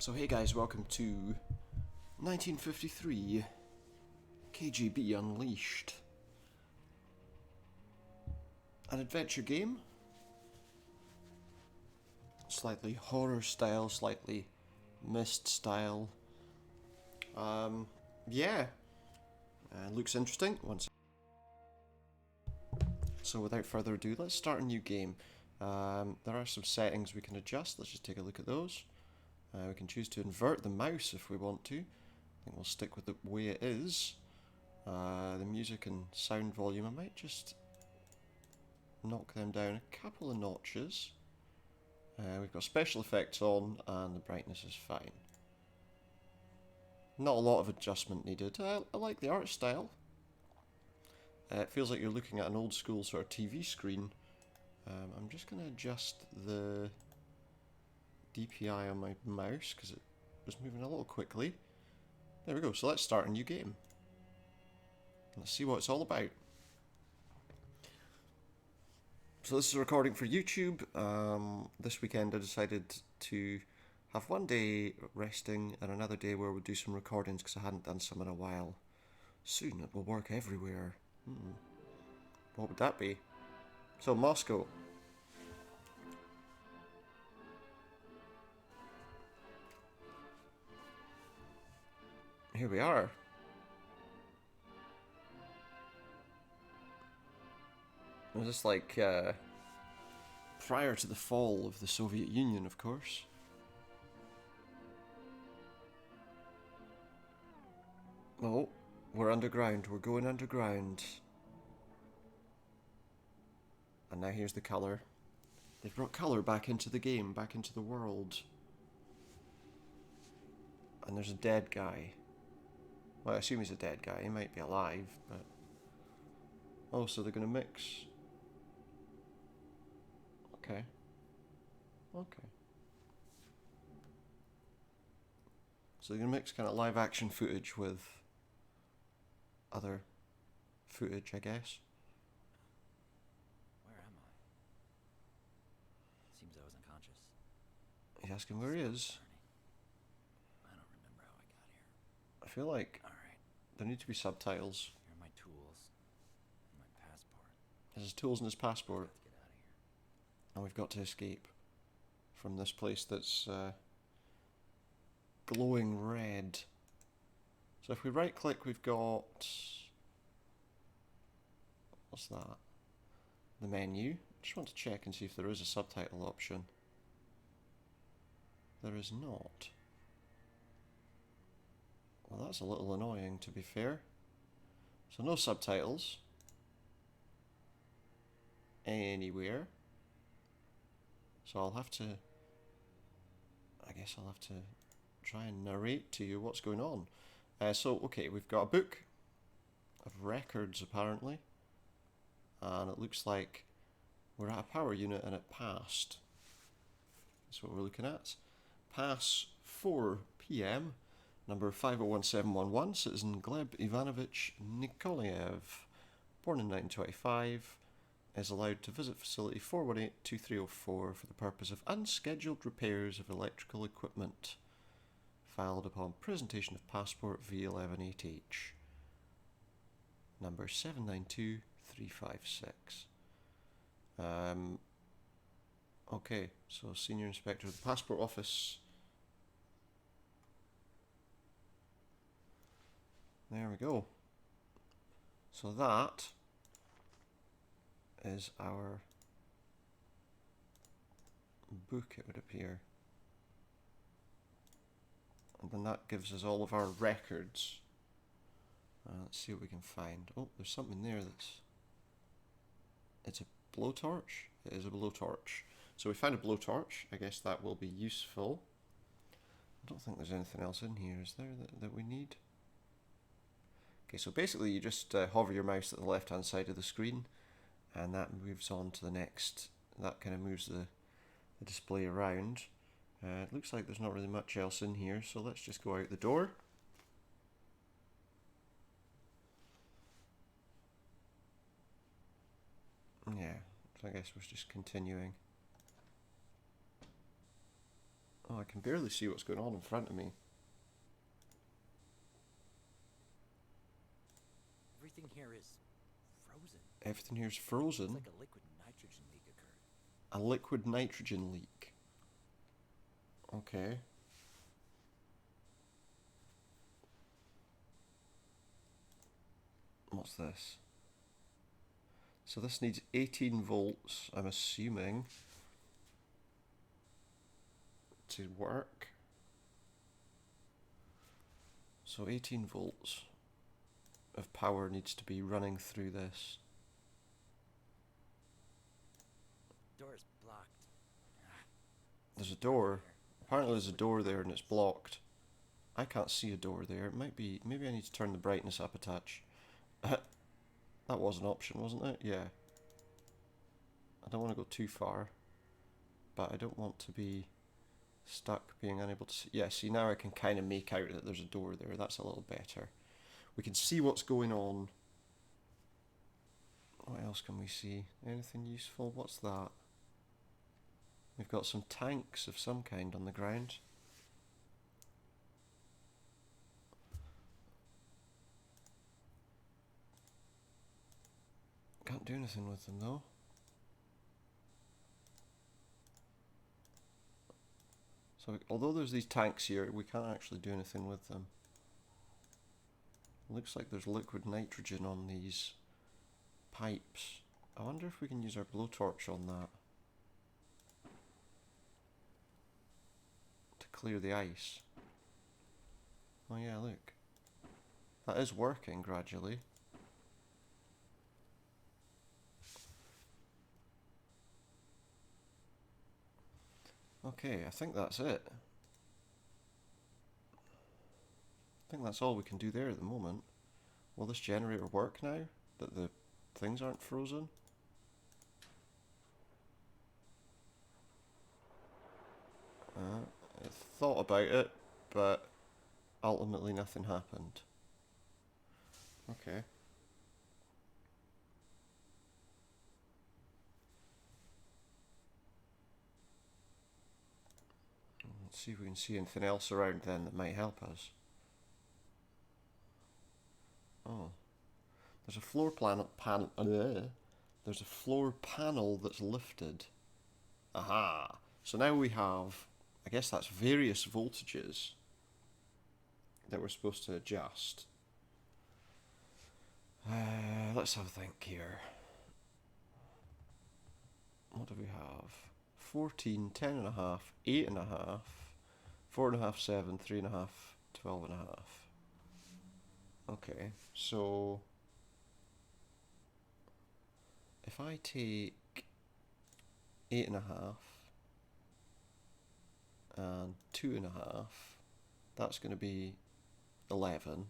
So hey guys, welcome to 1953 KGB Unleashed. An adventure game. Slightly horror style, slightly Myst style. Yeah. Looks interesting. So without further ado, let's start a new game. There are some settings we can adjust. Let's just take a look at those. We can choose to invert the mouse if we want to. I think we'll stick with the way it is. The music and sound volume, I might just knock them down a couple of notches. We've got special effects on and the brightness is fine. Not a lot of adjustment needed. I like the art style. It feels like you're looking at an old school sort of TV screen. I'm just going to adjust the DPI on my mouse because it was moving a little quickly. There we go, so let's start a new game. Let's see what it's all about. So this is a recording for YouTube. This weekend I decided to have one day resting and another day where we'll do some recordings because I hadn't done some in a while. Soon it will work everywhere. What would that be? So Moscow. Here we are. Was this like prior to the fall of the Soviet Union, of course? Oh, we're underground. We're going underground. And now here's the colour. They've brought colour back into the game, back into the world. And there's a dead guy. Well, I assume he's a dead guy. He might be alive, but... Oh, so they're going to mix... Okay. Okay. So they're going to mix kind of live action footage with other footage, I guess. Where am I? Seems I was unconscious. He's asking where he is. I don't remember how I got here. I feel like Alright, there need to be subtitles. here are my tools. And my passport. There's his tools and his passport. Let's get out of here. And we've got to escape from this place that's glowing red. So if we right click, we've got... What's that? The menu. Just want to check and see if there is a subtitle option. There is not. Well, that's a little annoying, to be fair. So no subtitles. Anywhere. So I'll have to... I guess I'll have to try and narrate to you what's going on. So, okay, we've got a book of records, apparently. And it looks like we're at a power unit and it passed. That's what we're looking at. Pass 4 p.m. Number 501711, citizen Gleb Ivanovich Nikolaev, born in 1925, is allowed to visit facility 418-2304 for the purpose of unscheduled repairs of electrical equipment. Filed upon presentation of passport V11HH. Number 792356. Okay, so Senior Inspector of the Passport Office. There we go. So that is our book, it would appear. And then that gives us all of our records. Let's see what we can find. Oh, there's something there that's... It's a blowtorch? It is a blowtorch. So we found a blowtorch. I guess that will be useful. I don't think there's anything else in here, is there, that we need? Okay, so basically you just hover your mouse at the left hand side of the screen and that moves on to the next. That kind of moves the display around. It looks like there's not really much else in here, so let's just go out the door. Yeah, so I guess we're just continuing. Oh, I can barely see what's going on in front of me. Everything here is frozen. Everything here's It's frozen. like a liquid nitrogen leak occurred. A liquid nitrogen leak. Okay. What's this? So this needs 18 volts, I'm assuming, to work. So 18 volts of power needs to be running through this. Door's blocked. There's a door. Apparently there's a door there and it's blocked. I can't see a door there. It might be... Maybe I need to turn the brightness up a touch. That was an option, wasn't it? Yeah. I don't want to go too far. But I don't want to be stuck being unable to see. Yeah, see, now I can kind of make out that there's a door there. That's a little better. We can see what's going on. What else can we see? Anything useful? What's that? We've got some tanks of some kind on the ground. Can't do anything with them though. So although there's these tanks here, we can't actually do anything with them. Looks like there's liquid nitrogen on these pipes. I wonder if we can use our blowtorch on that to clear the ice. Oh yeah, look. That is working gradually. Okay, I think that's it. I think that's all we can do there at the moment. Will this generator work now that the things aren't frozen? I thought about it, but ultimately nothing happened. Okay. Let's see if we can see anything else around then that might help us. Oh. There's a floor there's a floor panel that's lifted. Aha! So now we have, I guess that's various voltages that we're supposed to adjust. Let's have a think here. What do we have? 14, 10.5, 8.5, 4.5, 7, 3.5, 12.5. Okay, so if I take 8.5 and 2.5, that's going to be 11.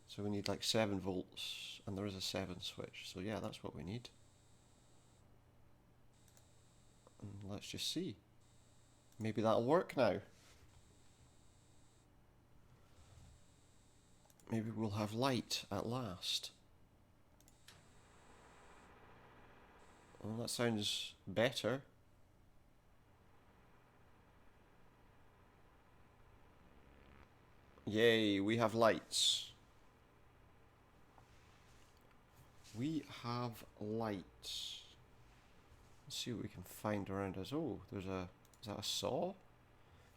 So we need like 7 volts, and there is a 7 switch. So yeah, that's what we need. And let's just see. Maybe that'll work now. Maybe we'll have light at last. Well, that sounds better. Yay, we have lights. We have lights. Let's see what we can find around us. Oh, there's a... Is that a saw?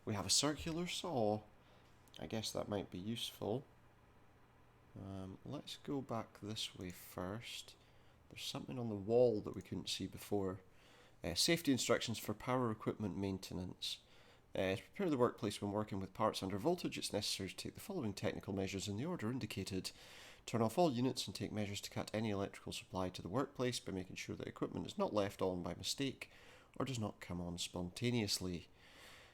We have a circular saw. I guess that might be useful. Let's go back this way first. There's something on the wall that we couldn't see before. Safety instructions for power equipment maintenance. To prepare the workplace when working with parts under voltage, it's necessary to take the following technical measures in the order indicated. Turn off all units and take measures to cut any electrical supply to the workplace by making sure that equipment is not left on by mistake or does not come on spontaneously.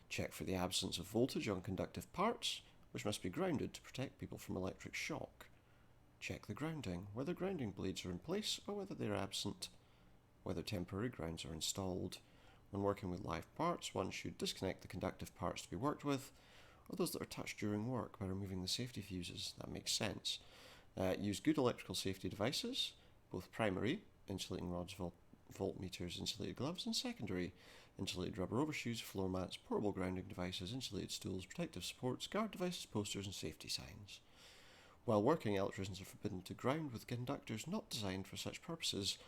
Check for the absence of voltage on conductive parts, which must be grounded to protect people from electric shock. Check the grounding, whether grounding blades are in place or whether they are absent, whether temporary grounds are installed. When working with live parts, one should disconnect the conductive parts to be worked with, or those that are touched during work by removing the safety fuses. That makes sense. Use good electrical safety devices, both primary, insulating rods, voltmeters, insulated gloves, and secondary, insulated rubber overshoes, floor mats, portable grounding devices, insulated stools, protective supports, guard devices, posters, and safety signs. While working, electricians are forbidden to ground with conductors not designed for such purposes,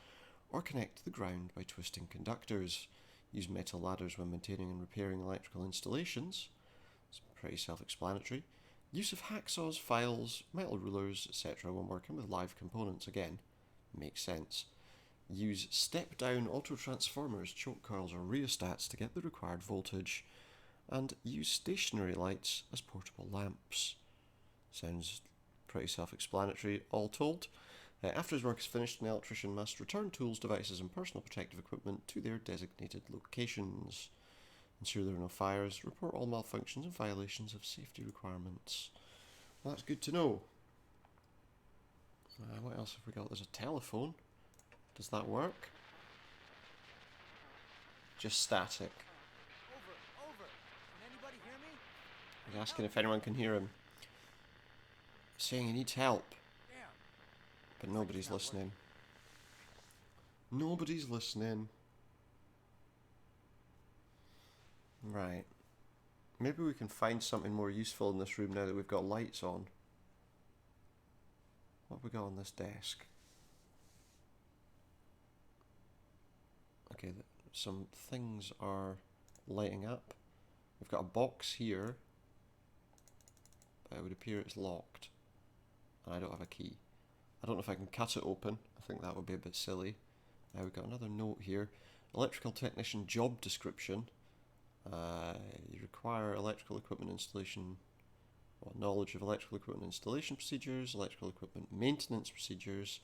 or connect the ground by twisting conductors. Use metal ladders when maintaining and repairing electrical installations. It's pretty self-explanatory. Use of hacksaws, files, metal rulers, etc. when working with live components. Again, makes sense. Use step-down auto-transformers, choke coils or rheostats to get the required voltage. And use stationary lights as portable lamps. Sounds pretty self-explanatory, all told. After his work is finished, an electrician must return tools, devices and personal protective equipment to their designated locations. Ensure there are no fires, report all malfunctions and violations of safety requirements. Well, that's good to know. What else have we got? There's a telephone. Does that work? Just static. Over. Can anybody hear me? He's asking if anyone can hear him. Saying he needs help. Damn. But nobody's listening. Nobody's listening. Right. Maybe we can find something more useful in this room now that we've got lights on. What have we got on this desk? Okay, some things are lighting up. We've got a box here, but it would appear it's locked. And I don't have a key. I don't know if I can cut it open. I think that would be a bit silly. We've got another note here. Electrical technician job description. You require electrical equipment installation, knowledge of electrical equipment installation procedures, electrical equipment maintenance procedures,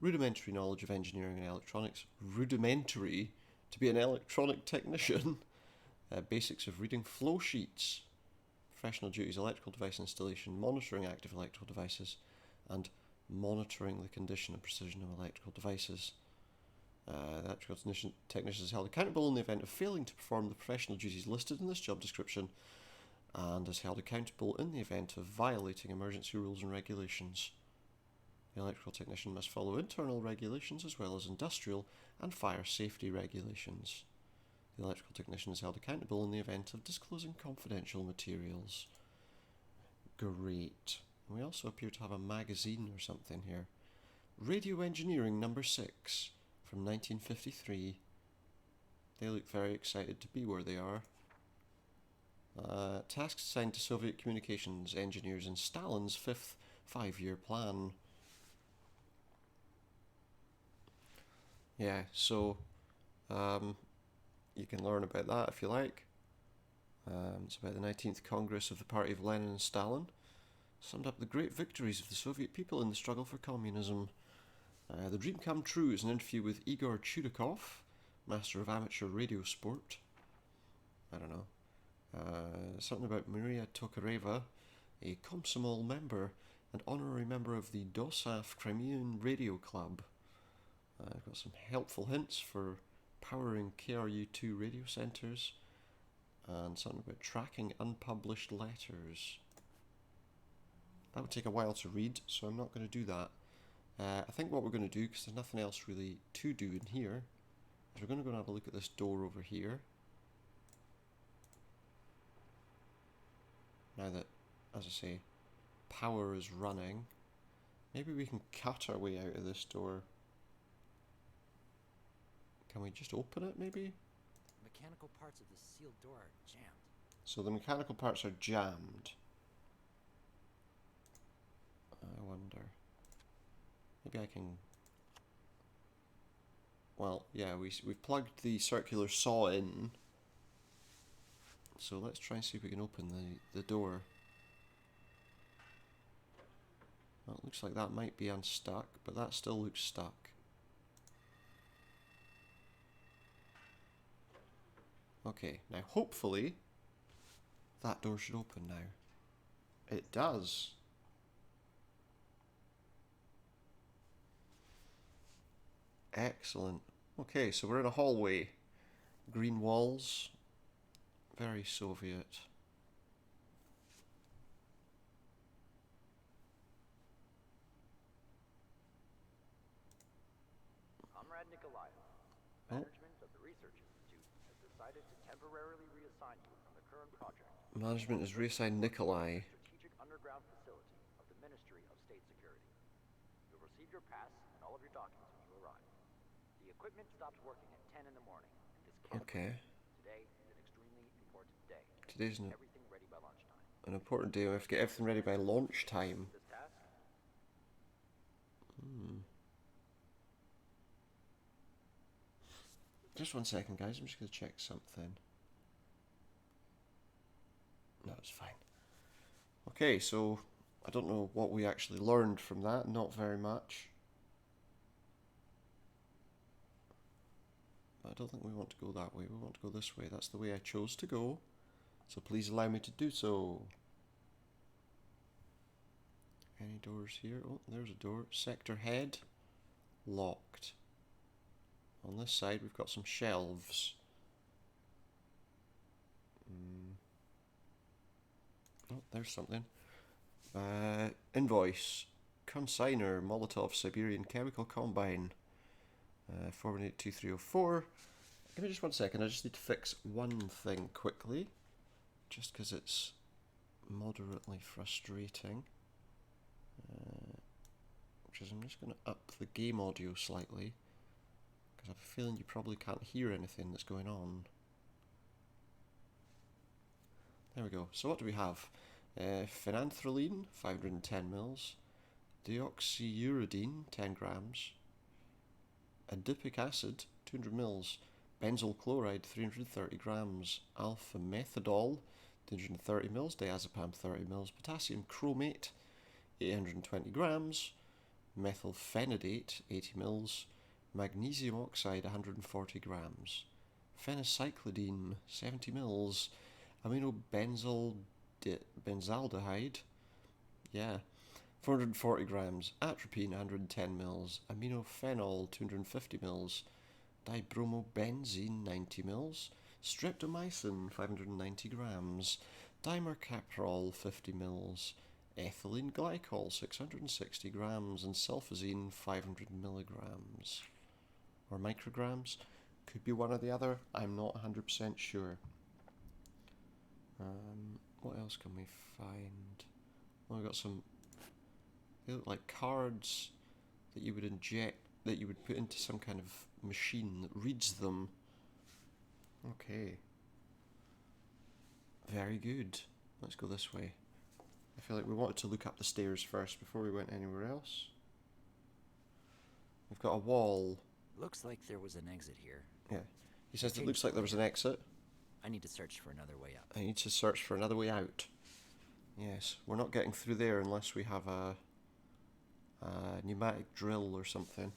rudimentary knowledge of engineering and electronics, rudimentary to be an electronic technician, basics of reading flow sheets, professional duties, electrical device installation, monitoring active electrical devices, and monitoring the condition and precision of electrical devices. The electrical technician is held accountable in the event of failing to perform the professional duties listed in this job description, and is held accountable in the event of violating emergency rules and regulations. The electrical technician must follow internal regulations as well as industrial and fire safety regulations. The electrical technician is held accountable in the event of disclosing confidential materials. Great. We also appear to have a magazine or something here. Radio Engineering number 6 from 1953. They look very excited to be where they are. Tasks assigned to Soviet communications engineers in Stalin's 5th five-year plan. Yeah, so you can learn about that if you like. It's about the 19th Congress of the Party of Lenin and Stalin. Summed up the great victories of the Soviet people in the struggle for communism. The Dream Come True is an interview with Igor Chudakov, master of amateur radio sport. I don't know. Something about Maria Tokareva, a Komsomol member and honorary member of the Dosaf Crimean Radio Club. I've got some helpful hints for powering KRU-2 radio centres, and something about tracking unpublished letters. That would take a while to read, so I'm not going to do that. I think what we're going to do, because there's nothing else really to do in here, is we're going to go and have a look at this door over here. Now that, as I say, power is running, maybe we can cut our way out of this door. Can we just open it, maybe? Mechanical parts of the sealed door are jammed. So the mechanical parts are jammed. I wonder. Maybe I can... Well, yeah, we've plugged the circular saw in. So let's try and see if we can open the door. Well, it looks like that might be unstuck, but that still looks stuck. Okay, now hopefully that door should open now. It does. Excellent. Okay, so we're in a hallway. Green walls. Very Soviet. Comrade Nikolai, Oh. management of the Research Institute has decided temporarily reassign you from the current project. Management has reassigned Nikolai. Strategic underground facility of the Ministry of State Security. You'll receive your pass and all of your documents when you arrive. The equipment stops working at 10 in the morning, and this can't Okay. wait. Today is an extremely important day. Today's Everything ready by lunchtime. an important day. We have to get everything ready by launch time. This task? Just 1 second, guys. I'm just going to check something. No, it's fine. Okay, so I don't know what we actually learned from that. Not very much. But I don't think we want to go that way. We want to go this way. That's the way I chose to go. So please allow me to do so. Any doors here? Oh, there's a door. Sector head. Locked. On this side we've got some shelves. Oh, there's something. Invoice. Consigner. Molotov Siberian Chemical Combine. 418304. Give me just 1 second. I just need to fix one thing quickly. Just because it's moderately frustrating. Which is I'm just going to up the game audio slightly. Because I have a feeling you probably can't hear anything that's going on. There we go. So what do we have? Phenanthroline, 510 mils. Deoxyuridine, 10 grams. Adipic acid, 200 mils. Benzyl chloride, 330 grams. Alpha methadol, 230 mils. Diazepam, 30 mils. Potassium chromate, 820 grams. Methylphenidate, 80 mils. Magnesium oxide, 140 grams. Phencyclidine, 70 mils. Benzaldehyde, 440 grams. Atropine, 110 mils. Aminophenol, 250 mils. Dibromobenzene, 90 mils. Streptomycin, 590 grams. Dimercaprol, 50 mils. Ethylene glycol, 660 grams. And sulfazine, 500 milligrams. Or micrograms. Could be one or the other. I'm not 100% sure. What else can we find? Well, we've got some. They look like cards that you would inject, that you would put into some kind of machine that reads them. Okay. Very good. Let's go this way. I feel like we wanted to look up the stairs first before we went anywhere else. We've got a wall. Looks like there was an exit here. Yeah. He says it looks like there was an exit. I need to search for another way up. I need to search for another way out. Yes, we're not getting through there unless we have a pneumatic drill or something.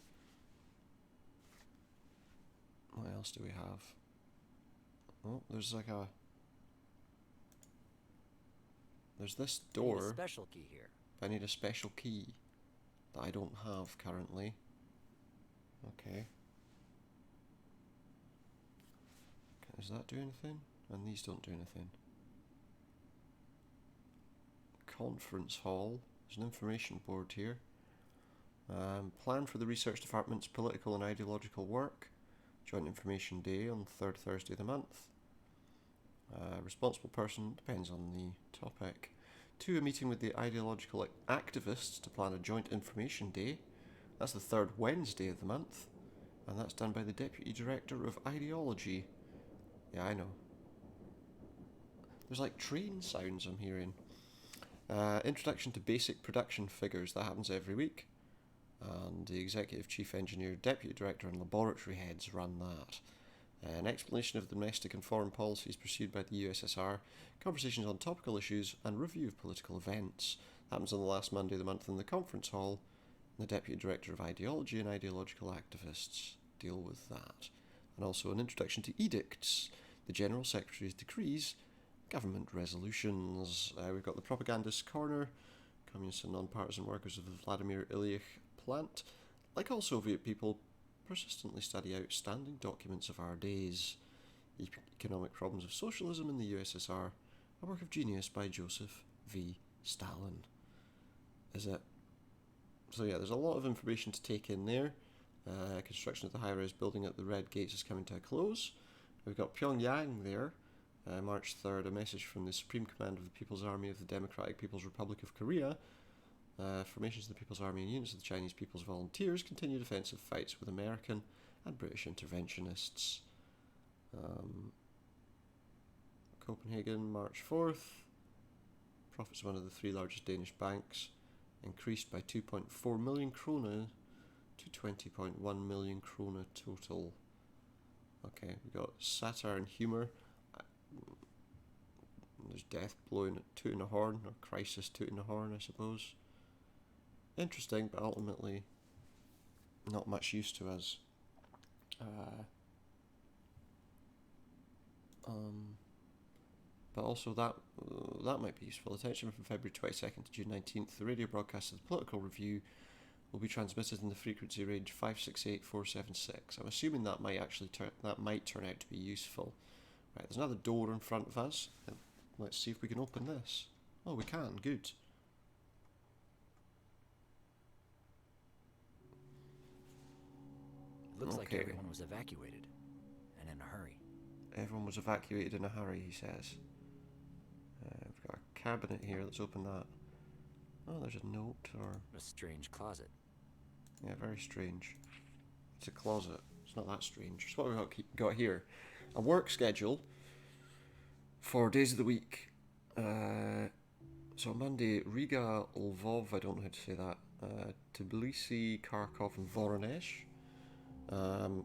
What else do we have? Oh, there's like a... There's this door. I need a special key here. I need a special key that I don't have currently. Okay. Does that do anything? And these don't do anything. Conference hall. There's an information board here. Plan for the research department's political and ideological work. Joint information day on the 3rd Thursday of the month. Responsible person, depends on the topic. 2, a meeting with the ideological activists to plan a joint information day. That's the 3rd Wednesday of the month. And that's done by the Deputy Director of Ideology. Yeah, I know. There's like train sounds I'm hearing. Introduction to basic production figures. That happens every week. And the Executive Chief Engineer, Deputy Director and Laboratory Heads run that. An explanation of the domestic and foreign policies pursued by the USSR, conversations on topical issues, and review of political events. That happens on the last Monday of the month in the conference hall. And the Deputy Director of Ideology and Ideological Activists deal with that. And also an introduction to edicts, the General Secretary's decrees, government resolutions. We've got the Propagandist Corner, Communist and Non-Partisan Workers of the Vladimir Ilyich Plant. Like all Soviet people, persistently study outstanding documents of our days. Economic Problems of Socialism in the USSR, a work of genius by Joseph V. Stalin. Is it? So yeah, there's a lot of information to take in there. Construction of the high-rise building at the Red Gates is coming to a close. We've got Pyongyang there, March 3rd, a message from the Supreme Command of the People's Army of the Democratic People's Republic of Korea. Formations of the People's Army and units of the Chinese People's Volunteers continue defensive fights with American and British interventionists. Copenhagen, March 4th. Profits of one of the 3 largest Danish banks increased by 2.4 million krona to 20.1 million krona total. Okay, we got satire and humour. There's death blowing at tooting a horn, or crisis tooting a horn, I suppose. Interesting, but ultimately not much use to us. But also that might be useful. Attention from February 22nd to June 19th. The radio broadcast of the Political Review will be transmitted in the frequency range 568476. I'm assuming that might actually turn out to be useful. Right, there's another door in front of us. Let's see if we can open this. Oh, we can. Good. Looks like everyone was evacuated, and in a hurry. Everyone was evacuated in a hurry, he says. We've got a cabinet here. Let's open that. Oh, there's a note or... A strange closet. Yeah, very strange. It's a closet. It's not that strange. It's what we've got here. A work schedule for days of the week. So Monday, Riga, Lvov, I don't know how to say that. Tbilisi, Kharkov and Voronezh.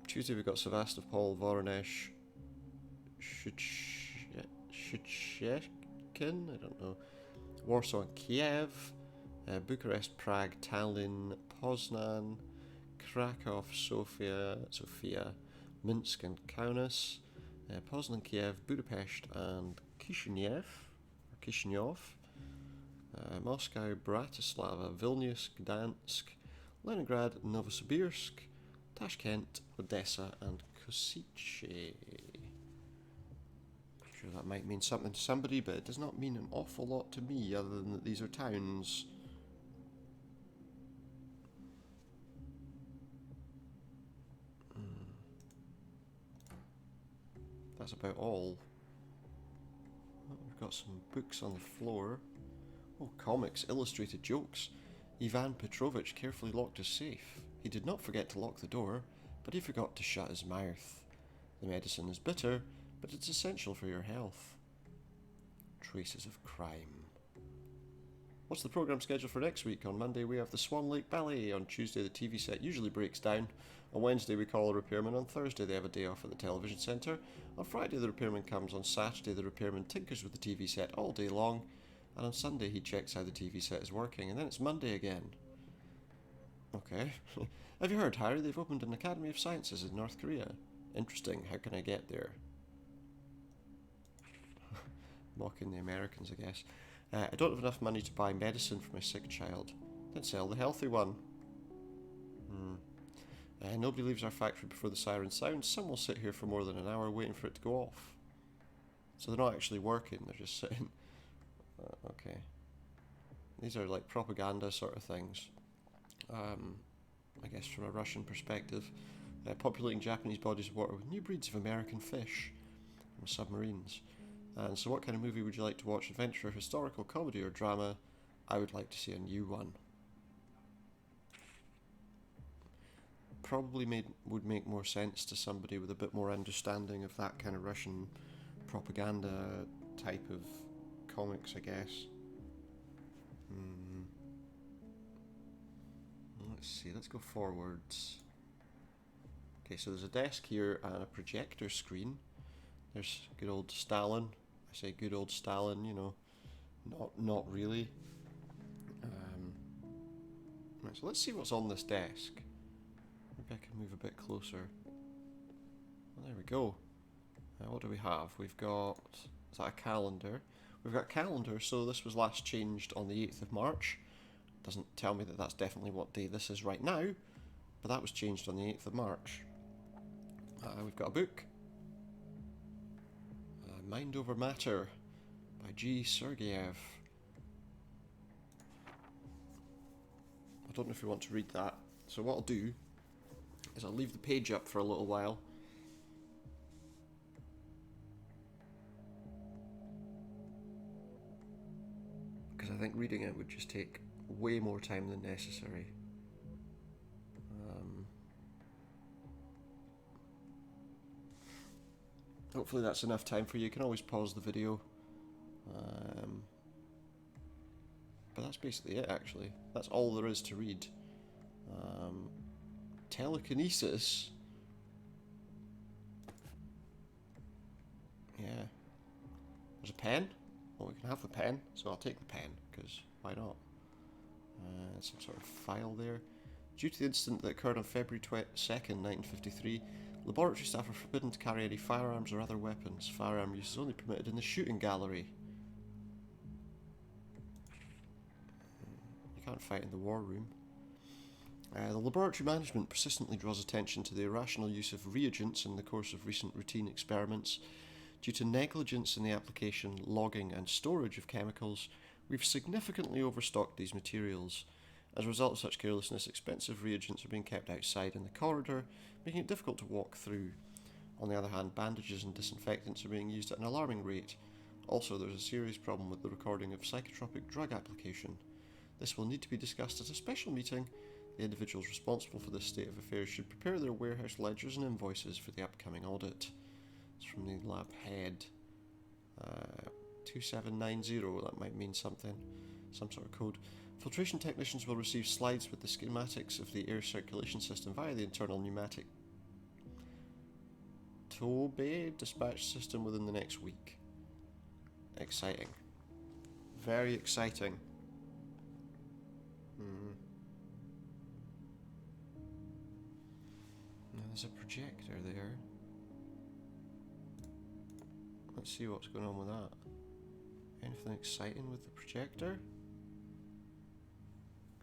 Tuesday we've got Sevastopol, Voronezh, Shchetskin, I don't know, Warsaw and Kiev, Bucharest, Prague, Tallinn, Poznan, Krakow, Sofia, Minsk and Kaunas, Poznan, Kiev, Budapest and Kishinev, Moscow, Bratislava, Vilnius, Gdansk, Leningrad, Novosibirsk, Tashkent, Odessa and Košice. I'm sure that might mean something to somebody, but it does not mean an awful lot to me other than that these are towns. That's about all. Oh, we've got some books on the floor. Oh, comics, illustrated jokes. Ivan Petrovich carefully locked his safe. He did not forget to lock the door, but he forgot to shut his mouth. The medicine is bitter, but it's essential for your health. Traces of crime. What's the programme schedule for next week? On Monday we have the Swan Lake Ballet. On Tuesday the TV set usually breaks down. On Wednesday we call a repairman. On Thursday they have a day off at the television centre. On Friday the repairman comes. On Saturday the repairman tinkers with the TV set all day long. And on Sunday he checks how the TV set is working. And then it's Monday again. Okay. Have you heard, Harry? They've opened an Academy of Sciences in North Korea. Interesting. How can I get there? Mocking the Americans, I guess. I don't have enough money to buy medicine for my sick child. Then sell the healthy one. Nobody leaves our factory before the siren sounds. Some will sit here for more than an hour waiting for it to go off. So they're not actually working, they're just sitting. Okay. These are like propaganda sort of things. I guess from a Russian perspective. Populating Japanese bodies of water with new breeds of American fish from submarines. And so what kind of movie would you like to watch? Adventure, historical, comedy or drama? I would like to see a new one. Probably would make more sense to somebody with a bit more understanding of that kind of Russian propaganda type of comics, I guess. Let's see, let's go forwards. Okay, so there's a desk here and a projector screen. There's good old Stalin. I say good old Stalin, you know, not really. Right, so let's see what's on this desk. Maybe I can move a bit closer. Well, there we go. What do we have? We've got, is that a calendar? We've got a calendar, so this was last changed on the 8th of March. Doesn't tell me that that's definitely what day this is right now, but that was changed on the 8th of March. We've got a book. Mind Over Matter by G. Sergeyev. I don't know if you want to read that. So what I'll do is I'll leave the page up for a little while. it would just take way more time than necessary. Hopefully that's enough time for you. You can always pause the video. But that's basically it, actually. That's all there is to read. Telekinesis. Yeah. There's a pen. Well, we can have the pen, so I'll take the pen, because why not? Some sort of file there. Due to the incident that occurred on February 2nd, 1953, laboratory staff are forbidden to carry any firearms or other weapons. Firearm use is only permitted in the shooting gallery. You can't fight in the war room. The laboratory management persistently draws attention to the irrational use of reagents in the course of recent routine experiments. Due to negligence in the application, logging and storage of chemicals, we've significantly overstocked these materials. As a result of such carelessness, expensive reagents are being kept outside in the corridor, making it difficult to walk through. On the other hand, bandages and disinfectants are being used at an alarming rate. Also, there's a serious problem with the recording of psychotropic drug application. This will need to be discussed at a special meeting. The individuals responsible for this state of affairs should prepare their warehouse ledgers and invoices for the upcoming audit. It's from the lab head. 2790, that might mean something. Some sort of code. Filtration technicians will receive slides with the schematics of the air circulation system via the internal pneumatic tow bay dispatch system within the next week. Exciting. Very exciting. Now there's a projector there. Let's see what's going on with that. Anything exciting with the projector?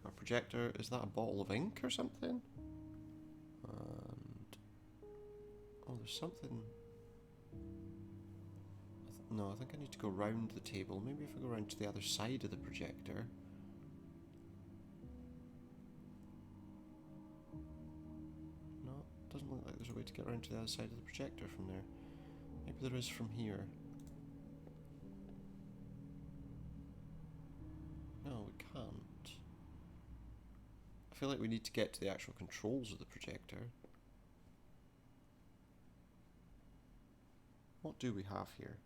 Got a projector. Is that a bottle of ink or something? And oh, there's something. No, I think I need to go round the table. Maybe if I go round to the other side of the projector. No, doesn't look like there's a way to get around to the other side of the projector from there. Maybe there is from here. No, we can't. I feel like we need to get to the actual controls of the projector. What do we have here?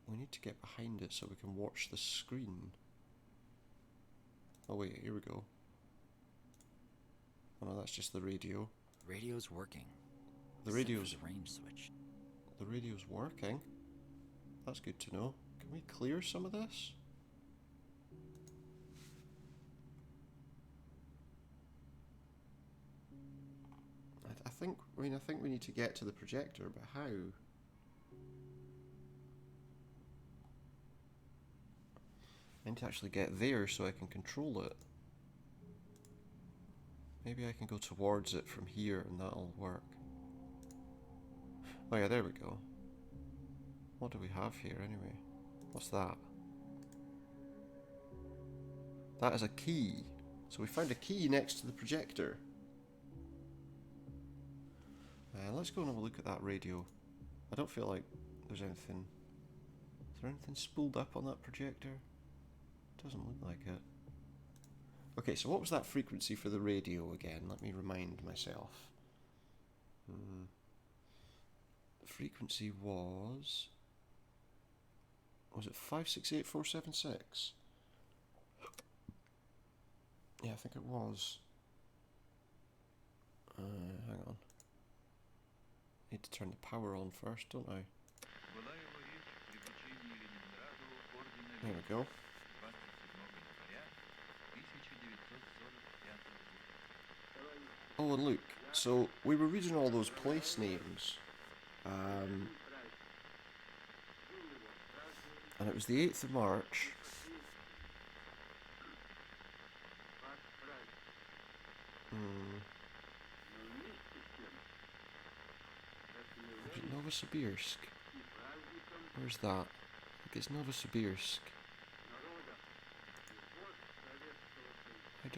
We need to get behind it so we can watch the screen. Oh wait, here we go. Oh no, that's just the radio. Radio's working. The Except for radio's the range switch. The radio's working. That's good to know. Can we clear some of this? I think we need to get to the projector, but how? I need to actually get there so I can control it. Maybe I can go towards it from here and that'll work. Oh yeah, there we go. What do we have here anyway? What's that? That is a key. So we found a key next to the projector. Let's go and have a look at that radio. I don't feel like there's anything... Is there anything spooled up on that projector? Doesn't look like it. Okay, so what was that frequency for the radio again? Let me remind myself. The frequency was... Was it 568476? Yeah, I think it was. Hang on. Need to turn the power on first, don't I? There we go. Oh, and look. So, we were reading all those place names. And it was the 8th of March. Is it Novosibirsk? Where's that? I think it's Novosibirsk. How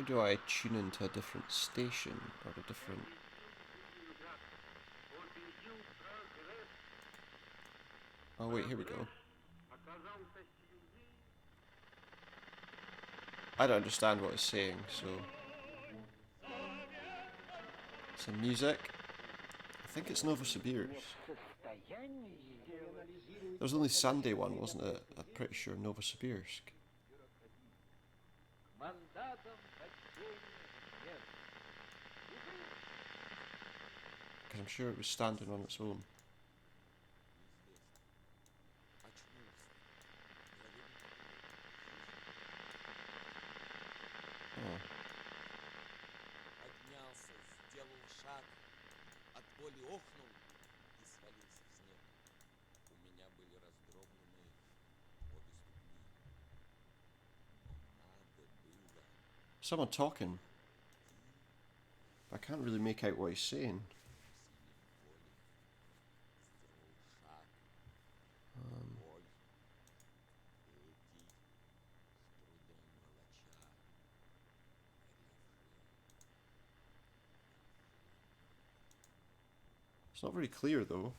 do I tune into a different station or a different... Oh wait, here we go. I don't understand what it's saying, so... Some music. I think it's Novosibirsk. There was only Sunday one, wasn't it? I'm pretty sure Novosibirsk. Because I'm sure it was standing on its own. Oh. Поднялся, сделал шаг, от боли охнул и свалился в снег. У меня были раздроблены обе ступни. Но надо было Someone talking. I can't really make out what he's saying. усилием воли сделал шаг. Боль. Эдди, с трудом волоча, It's not very clear though.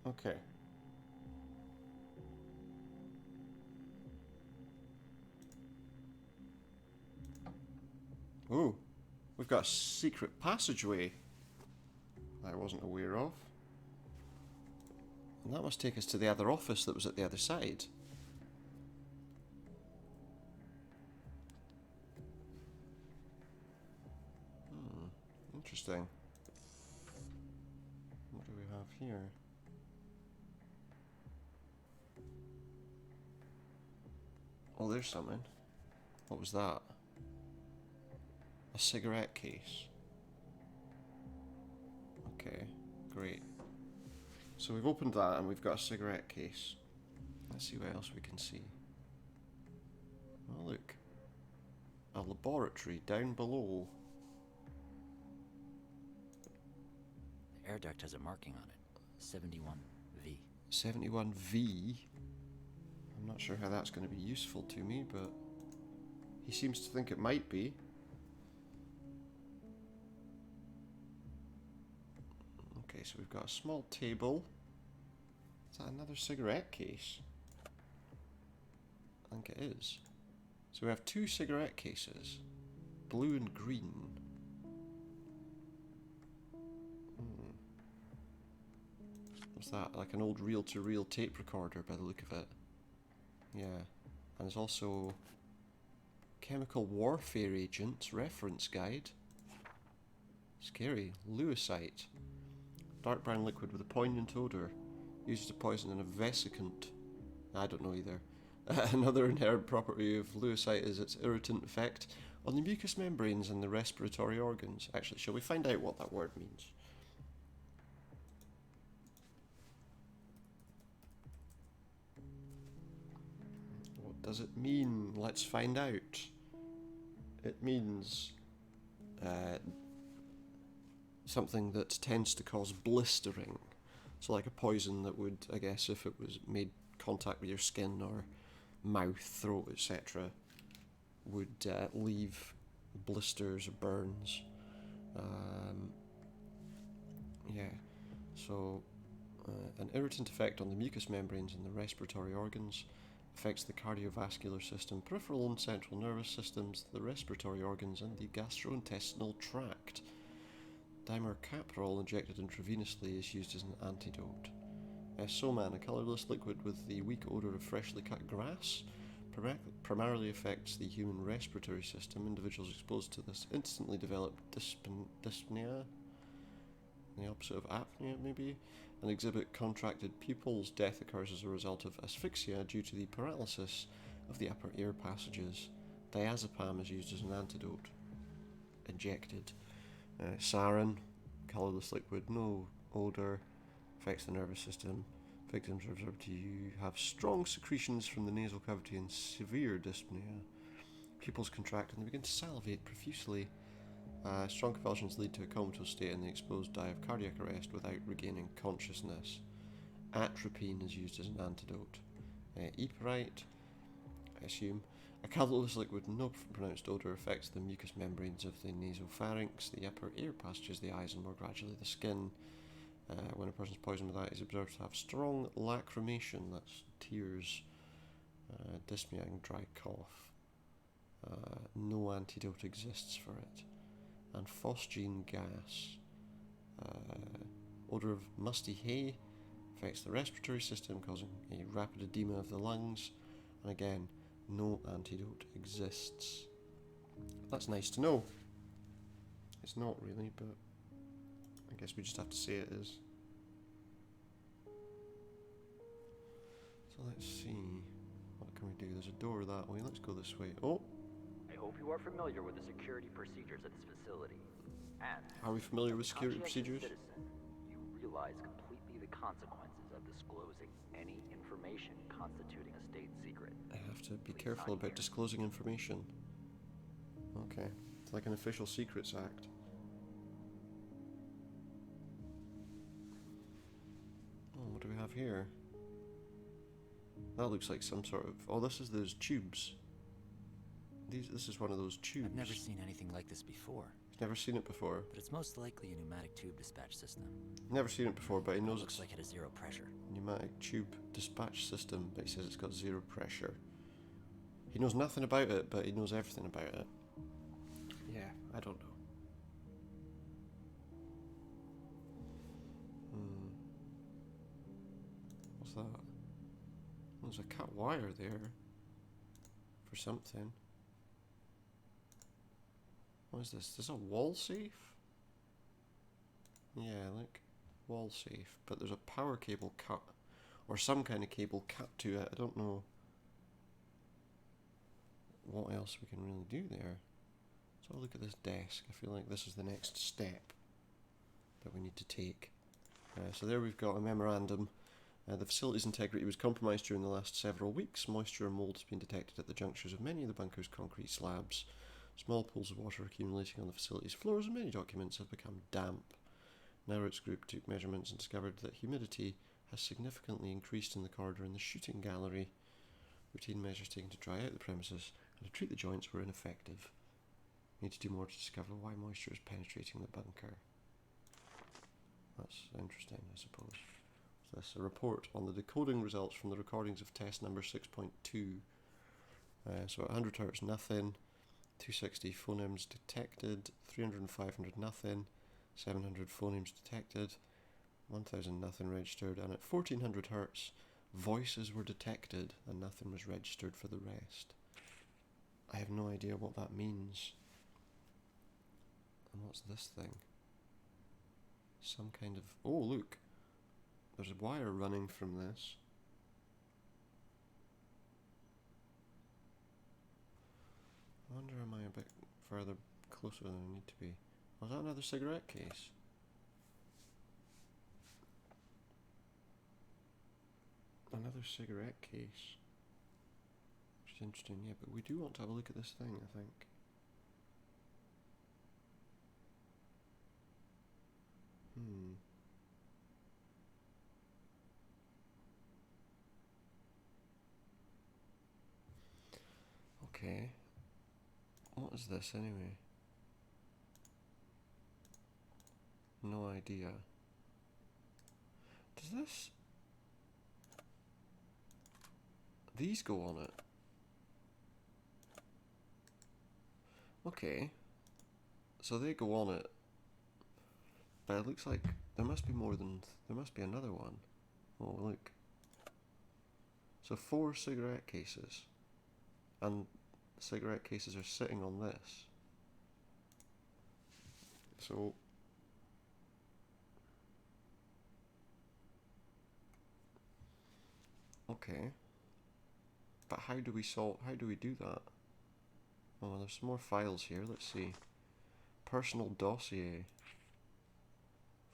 Okay. Ooh, we've got a secret passageway I wasn't aware of. And that must take us to the other office that was at the other side. Interesting. What do we have here? Oh, there's something. What was that? A cigarette case. Okay, great. So we've opened that and we've got a cigarette case. Let's see what else we can see. Oh look. A laboratory down below. The air duct has a marking on it. 71V. 71V. I'm not sure how that's going to be useful to me, but he seems to think it might be. Okay, so we've got a small table. Is that another cigarette case? I think it is. So we have two cigarette cases. Blue and green. What's that? Like an old reel-to-reel tape recorder by the look of it. Yeah. And there's also chemical warfare agents reference guide. Scary. Lewisite. Dark brown liquid with a poignant odour. Used to poison an vesicant. I don't know either. Another inherent property of lewisite is its irritant effect on the mucous membranes and the respiratory organs. Actually, shall we find out what that word means? What does it mean? Let's find out. It means something that tends to cause blistering. So like a poison that would, I guess, if it was made contact with your skin or mouth, throat, etc., would leave blisters or burns. Yeah, so an irritant effect on the mucous membranes and the respiratory organs, affects the cardiovascular system, peripheral and central nervous systems, the respiratory organs, and the gastrointestinal tract. Dimercaprol injected intravenously is used as an antidote. Soman, a colourless liquid with the weak odour of freshly cut grass, primarily affects the human respiratory system. Individuals exposed to this instantly develop dyspnea, the opposite of apnea maybe, and exhibit contracted pupils. Death occurs as a result of asphyxia due to the paralysis of the upper ear passages. Diazepam is used as an antidote. Injected. Sarin, colourless liquid, no odour, affects the nervous system. Victims are observed to have strong secretions from the nasal cavity and severe dyspnea. Pupils contract and they begin to salivate profusely. Strong convulsions lead to a comatose state and the exposed die of cardiac arrest without regaining consciousness. Atropine is used as an antidote. Eperite, I assume. A colourless liquid, no pronounced odour, affects the mucous membranes of the nasopharynx, the upper ear passages, the eyes, and more gradually the skin. When a person's poisoned with that, is observed to have strong lacrimation, that's tears, dyspnea, and dry cough. No antidote exists for it. And phosgene gas, odour of musty hay, affects the respiratory system, causing a rapid edema of the lungs. And again, no antidote exists. That's nice to know. It's not really, but I guess we just have to say it is. So let's see. What can we do? There's a door that way. Let's go this way. Oh! I hope you are familiar with the security procedures at this facility. And Are we familiar with security conscientious procedures? citizen, you realize completely the consequences of disclosing any information constituting a state secret. I have to be careful about disclosing information. Okay. It's like an Official Secrets Act. Oh, what do we have here? That looks like some sort of... Oh, this is those tubes. This is one of those tubes. I've never seen anything like this before, He's never seen it before. but it's most likely a pneumatic tube dispatch system. Never seen it before, but he knows Looks it's like it has zero pressure. pneumatic tube dispatch system, but he says it's got zero pressure. He knows nothing about it, but he knows everything about it. Yeah, I don't know. What's that? There's a cut wire there for something. What is this? Is this a wall safe? Yeah, look. Wall safe. But there's a power cable cut. Or some kind of cable cut to it. I don't know what else we can really do there. Let's have a look at this desk. I feel like this is the next step that we need to take. So there we've got a memorandum. The facility's integrity was compromised during the last several weeks. Moisture and mould has been detected at the junctures of many of the bunker's concrete slabs. Small pools of water accumulating on the facility's floors, and many documents have become damp. Narrow's group took measurements and discovered that humidity has significantly increased in the corridor and the shooting gallery. Routine measures taken to dry out the premises and to treat the joints were ineffective. We need to do more to discover why moisture is penetrating the bunker. That's interesting, I suppose. This a report on the decoding results from the recordings of test number 6.2. So at 100 Hz nothing, 260 phonemes detected, 300 and 500 nothing, 700 phonemes detected, 1000 nothing registered, and at 1400 Hz voices were detected and nothing was registered for the rest. I have no idea what that means. And what's this thing? Some kind of... Oh, look! There's a wire running from this. I wonder, am I a bit further closer than I need to be? Was that another cigarette case? Another cigarette case. Which is interesting, yeah, but we do want to have a look at this thing, I think. Okay. What is this anyway? No idea. Does this... These go on it? Okay. So they go on it. But it looks like there must be more than... There must be another one. Oh, look. So 4 cigarette cases. And cigarette cases are sitting on this. So... Okay. But how do we do that? Oh, there's some more files here, let's see. Personal dossier.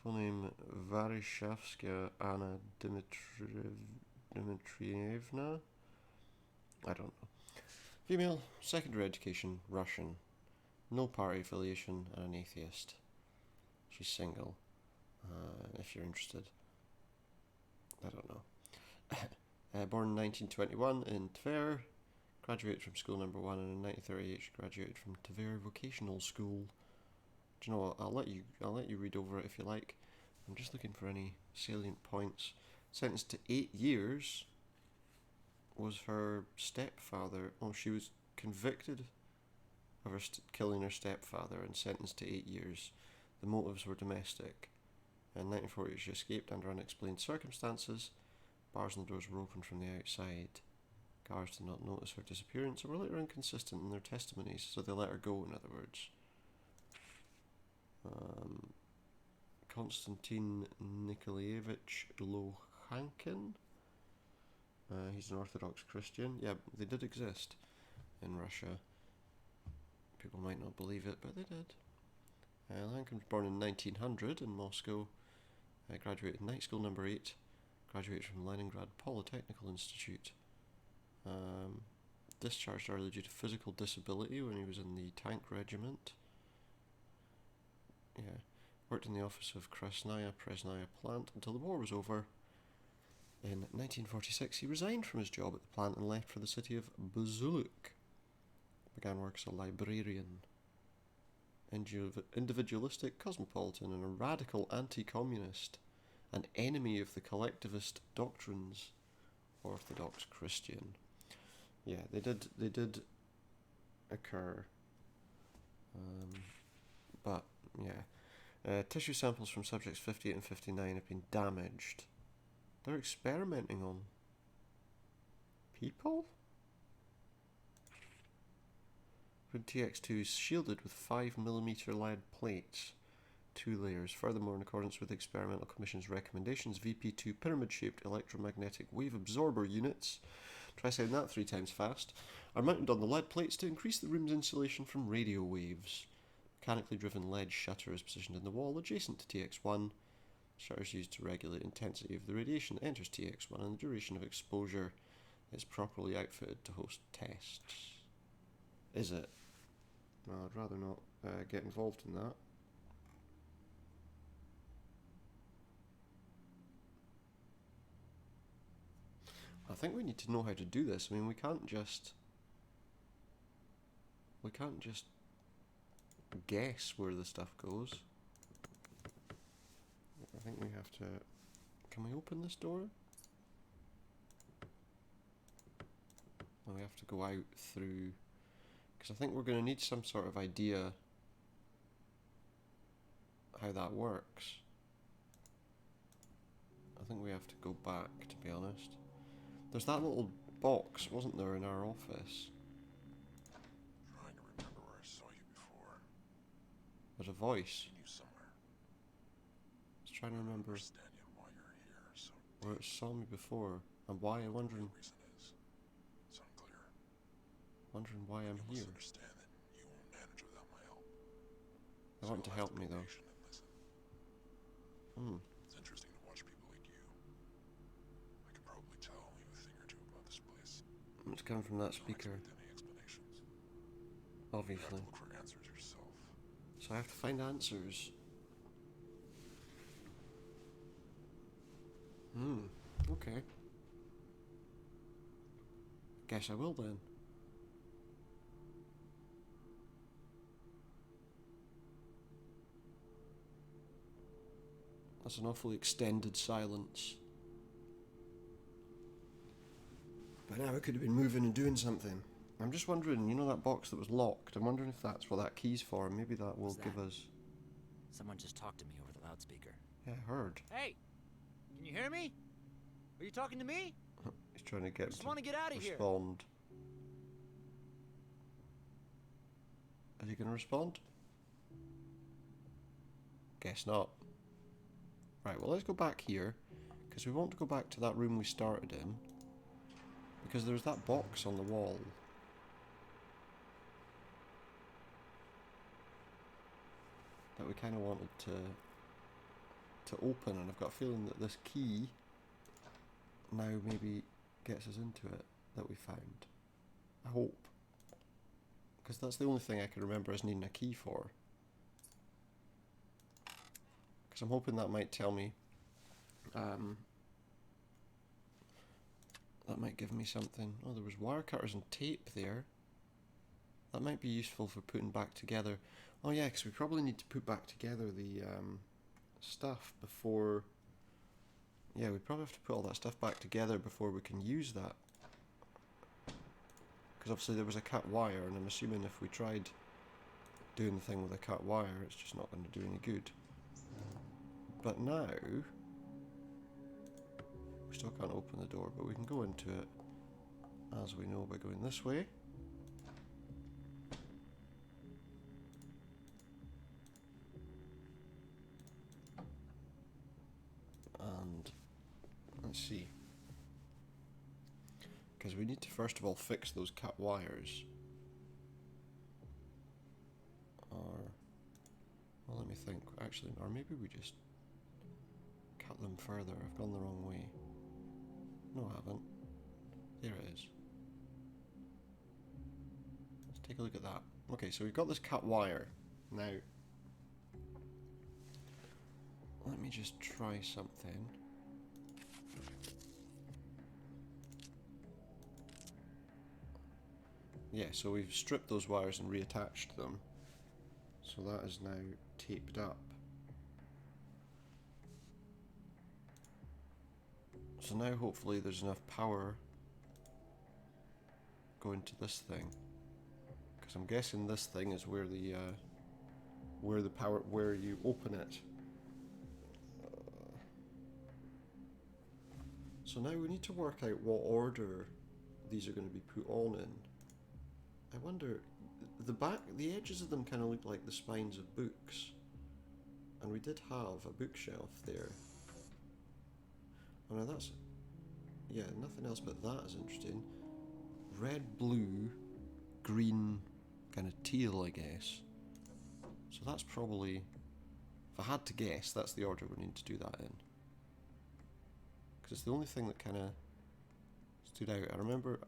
Full name Varishavskaya Anna Dmitrievna? I don't know. Female, secondary education, Russian. No party affiliation, and an atheist. She's single. If you're interested. I don't know. Born in 1921 in Tver, graduated from school number 1, and in 1938 she graduated from Tver Vocational School. Do you know what? I'll let you read over it if you like. I'm just looking for any salient points. Sentenced to 8 years was her stepfather. Oh, she was convicted of her killing her stepfather and sentenced to 8 years. The motives were domestic. In 1940, she escaped under unexplained circumstances. Bars and doors were opened from the outside. Guards did not notice her disappearance and were later inconsistent in their testimonies, so they let her go, in other words. Konstantin Nikolaevich Lohankin. He's an Orthodox Christian. Yeah, they did exist in Russia. People might not believe it, but they did. Lohankin was born in 1900 in Moscow. Graduated night school number 8. Graduated from Leningrad Polytechnical Institute. Discharged early due to physical disability when he was in the tank regiment. Yeah. Worked in the office of Presnaya plant until the war was over. In 1946, he resigned from his job at the plant and left for the city of Buzuluk. Began work as a librarian. Individualistic, cosmopolitan, and a radical anti-communist. An enemy of the collectivist doctrines. Orthodox Christian. Yeah, they did occur. But, yeah. Tissue samples from subjects 58 and 59 have been damaged. They're experimenting on people? TX2 is shielded with 5mm lead plates, 2 layers. Furthermore, in accordance with the Experimental Commission's recommendations, VP2 pyramid-shaped electromagnetic wave absorber units, try saying that 3 times fast, are mounted on the lead plates to increase the room's insulation from radio waves. Mechanically driven lead shutter is positioned in the wall adjacent to TX1. Shutter is used to regulate intensity of the radiation that enters TX1 and the duration of exposure. It's properly outfitted to host tests. Is it? No, I'd rather not get involved in that. I think we need to know how to do this. I mean, we can't just guess where the stuff goes. I think we have to... Can we open this door? No, we have to go out through... Because I think we're going to need some sort of idea how that works. I think we have to go back, to be honest. There's that little box, wasn't there, in our office? Trying to remember where I saw you before. There's a voice. Seen you somewhere. I was trying to remember Understand yet why you're here, so where it saw me before and why. I'm wondering the reason is it's unclear. why I'm You here. must understand that you won't manage without my help. They want to help me though. It's interesting to watch people like you. I could probably tell you a thing or two about this place. It's coming from that Don't speaker, expect any explanations. You have obviously. to look for answers yourself. So I have to find answers. Okay. Guess I will then. That's an awfully extended silence. By now I could have been moving and doing something. I'm just wondering, you know that box that was locked? I'm wondering if that's what that key's for, and maybe that will What's give that? us... Someone just talked to me over the loudspeaker. Yeah, I heard. Hey, can you hear me? Are you talking to me? He's trying to get Just him want to get out to of here. respond. Is he going to respond? Guess not. Right, well let's go back here, because we want to go back to that room we started in, because there's that box on the wall. That we kind of wanted to open, and I've got a feeling that this key now maybe gets us into it, that we found. I hope. Because that's the only thing I can remember as needing a key for. Because I'm hoping that might tell me that That might give me something. Oh, there was wire cutters and tape there. That might be useful for putting back together. Oh yeah, because we probably need to put back together the stuff before... Yeah, we probably have to put all that stuff back together before we can use that. Because obviously there was a cut wire, and I'm assuming if we tried doing the thing with a cut wire, it's just not going to do any good. But now... We still can't open the door, but we can go into it, as we know, by going this way. And let's see. Because we need to first of all fix those cut wires. Or, well, let me think. Actually, or maybe we just cut them further. I've gone the wrong way. No, I haven't. There it is. Let's take a look at that. Okay, so we've got this cut wire. Now, let me just try something. Yeah, so we've stripped those wires and reattached them. So that is now taped up. So now hopefully there's enough power going to this thing. Because I'm guessing this thing is where the power, where you open it. So now we need to work out what order these are going to be put on in. I wonder, the edges of them kind of look like the spines of books. And we did have a bookshelf there. Oh no, that's, yeah, nothing else but that is interesting. Red, blue, green, kind of teal, I guess. So that's probably, if I had to guess, that's the order we need to do that in. Because it's the only thing that kind of stood out. I remember,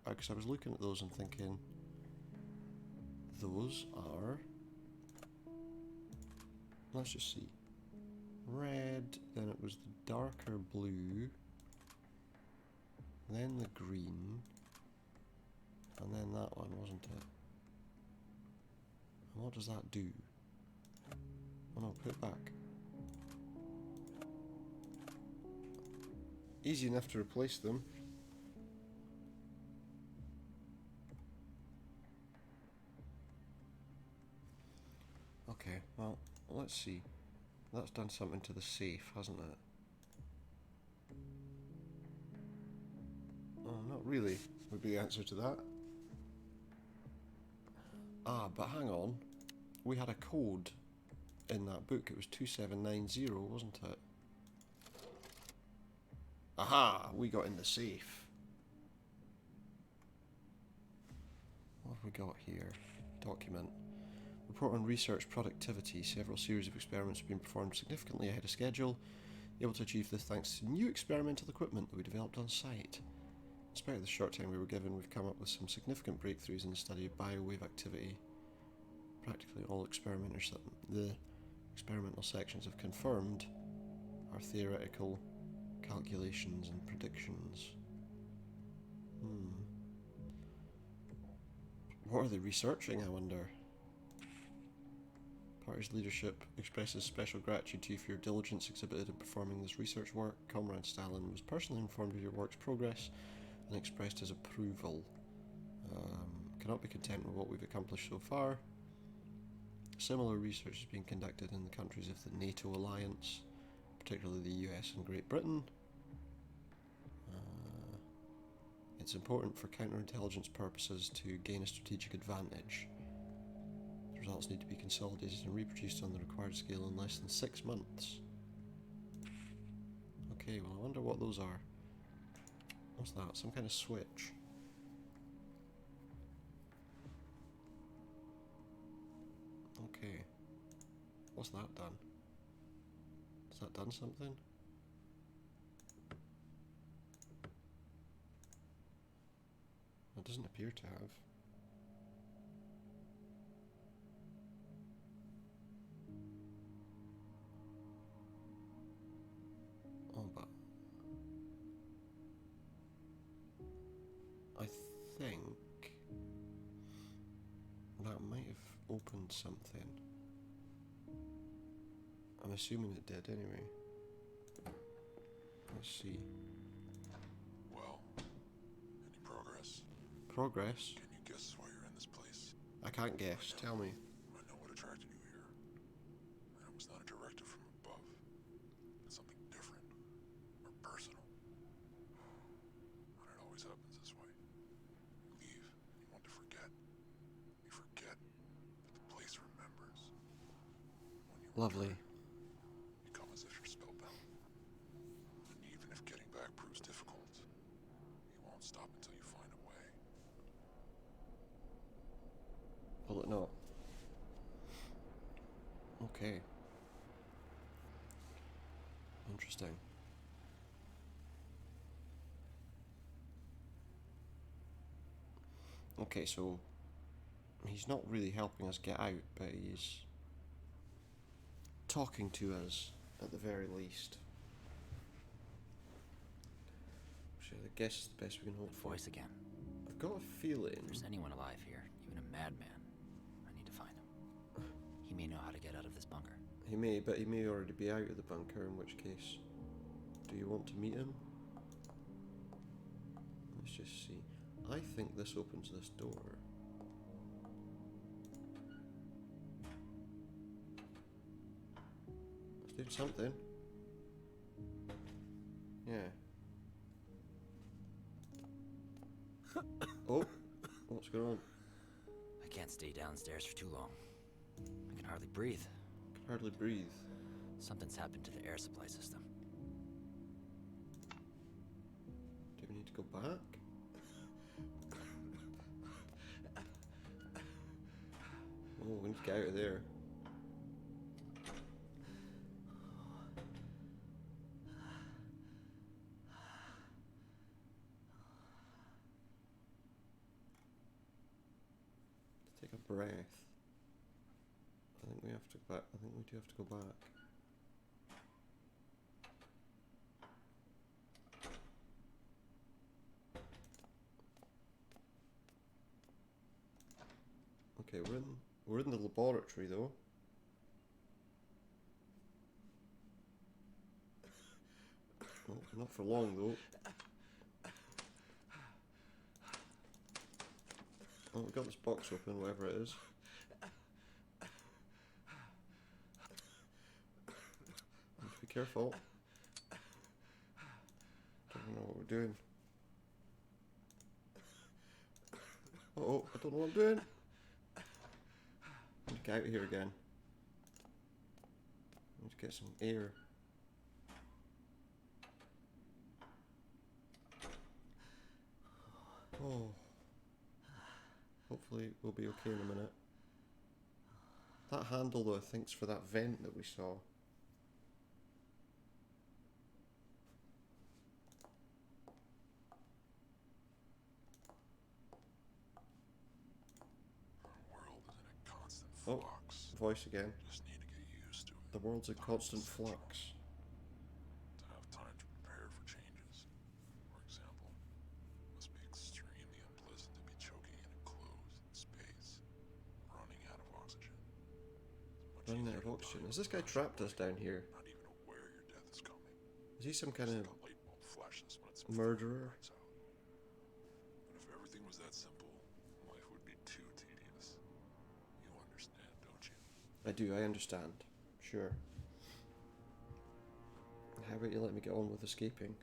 because I was looking at those and thinking, those are, let's just see, red, then it was the darker blue, then the green, and then that one, wasn't it? And what does that do? Oh no, put it back. Easy enough to replace them. Okay, well, let's see. That's done something to the safe, hasn't it? Oh, not really, would be the answer to that. Ah, but hang on. We had a code in that book. It was 2790, wasn't it? Aha! We got in the safe. What have we got here? Document. Report on research productivity. Several series of experiments have been performed significantly ahead of schedule. Able to achieve this thanks to new experimental equipment that we developed on site. In spite of the short time we were given, we've come up with some significant breakthroughs in the study of biowave activity. Practically all the experimental sections have confirmed our theoretical calculations and predictions. What are they researching, I wonder? Party's leadership expresses special gratitude to you for your diligence exhibited in performing this research work. Comrade Stalin was personally informed of your work's progress and expressed his approval. Cannot be content with what we've accomplished so far. Similar research is being conducted in the countries of the NATO alliance, particularly the US and Great Britain. It's important for counterintelligence purposes to gain a strategic advantage. The results need to be consolidated and reproduced on the required scale in less than 6 months. Okay, well I wonder what those are. What's that? Some kind of switch. Okay. What's that done? Has that done something? It doesn't appear to have. Oh, but... I think that might have opened something. I'm assuming it did anyway. Let's see. Well, any progress? Progress? Can you guess why you're in this place? I can't guess. Tell me. I know what attracted you here. And it was not a directive from above, but something different, or personal. And it always happens this way. You leave, and you want to forget. You forget, but the place remembers. When you Lovely. return, you come as if you're spellbound. And even if getting back proves difficult, you won't stop until you find a way. Will it not? Okay. Interesting. Okay, so he's not really helping us get out, but he's talking to us at the very least. Which I guess is the best we can hope for. Voice again. I've got a feeling. If there's anyone alive here, even a madman, I need to find him. He may know how to get out of this bunker. He may, but he may already be out of the bunker, in which case, do you want to meet him? Let's just see. I think this opens this door. Let's do something. Yeah. Oh, what's going on? I can't stay downstairs for too long. I can hardly breathe. Can hardly breathe. Something's happened to the air supply system. Do we need to go back? Oh, we need to get out of there. Take a breath. I think we have to back. I think we do have to go back. Okay, we're in the laboratory though. Well, not for long though. Oh, we got this box open, whatever it is. Be careful. Don't know what we're doing. Oh, I don't know what I'm doing. I need to get out of here again. I need to get some air. Oh. Hopefully we'll be okay in a minute. That handle though I think's for that vent that we saw. Our world is in a constant Oh, flux. voice again. Just need to get used to it. The world's in Time constant is essential. flux. To have time to prepare for changes. For example, it must be extremely unpleasant to be choking in a closed space, running out of oxygen. It's much Running easier out of to oxygen. die Has this guy with a trapped us flashlight, down here? not even aware your death is coming. Is he some kind of Just a light bulb flashes when it's murderer? burns out. But if everything was that simple, life would be too tedious. You understand, don't you? I do, I understand. Sure. How about you let me get on with escaping?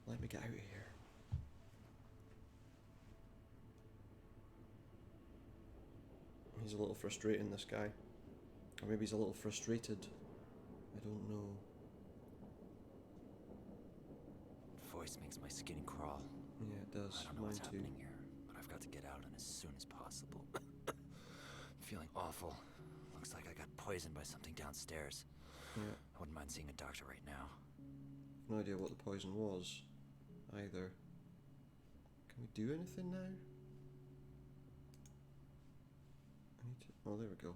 Let me get out of here. He's a little frustrating, this guy. Or maybe he's a little frustrated. I don't know. Voice makes my skin crawl. Yeah, it does. I don't know Mine what's too. happening here, but I've got to get out and as soon as possible. I'm feeling awful. Looks like I got poisoned by something downstairs. Yeah. I wouldn't mind seeing a doctor right now. No idea what the poison was, either. Can we do anything now? I need to... Oh, there we go.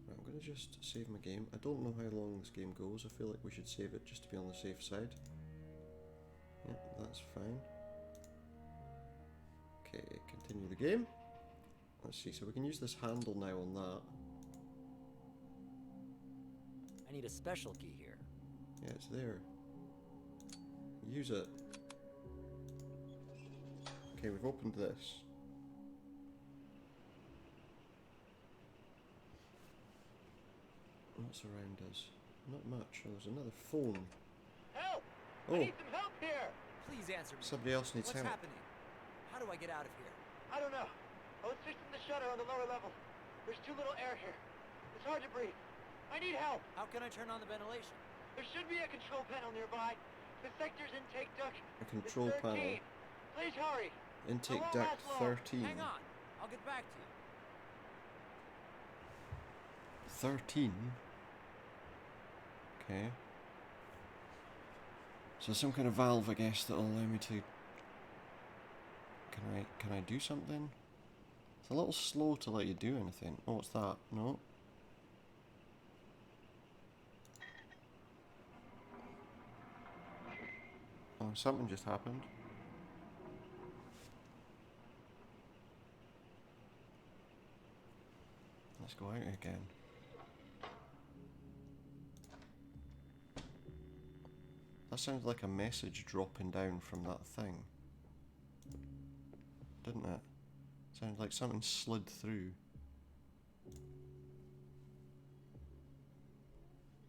Right, I'm going to just save my game. I don't know how long this game goes. I feel like we should save it just to be on the safe side. Yep, that's fine. Okay, continue the game. Let's see, so we can use this handle now on that. I need a special key here. Yeah, it's there. Use it. Okay, we've opened this. What's around us? Not much. Oh, there's another phone. Help! Oh, I need some help here! Please answer me. somebody else needs What's help. happening? How do I get out of here? I don't know. I was fixing the shutter on the lower level. There's too little air here. It's hard to breathe. I need help. How can I turn on the ventilation? There should be a control panel nearby. The sector's intake duct. A control It's 13. panel. Please hurry. Intake I won't duct last long. 13. Hang on. I'll get back to you. 13? Okay. So some kind of valve, I guess, that'll allow me to... Can I do something? It's a little slow to let you do anything. Oh, what's that? No. Oh, something just happened. Let's go out again. That sounds like a message dropping down from that thing. Didn't it? Sounded like something slid through.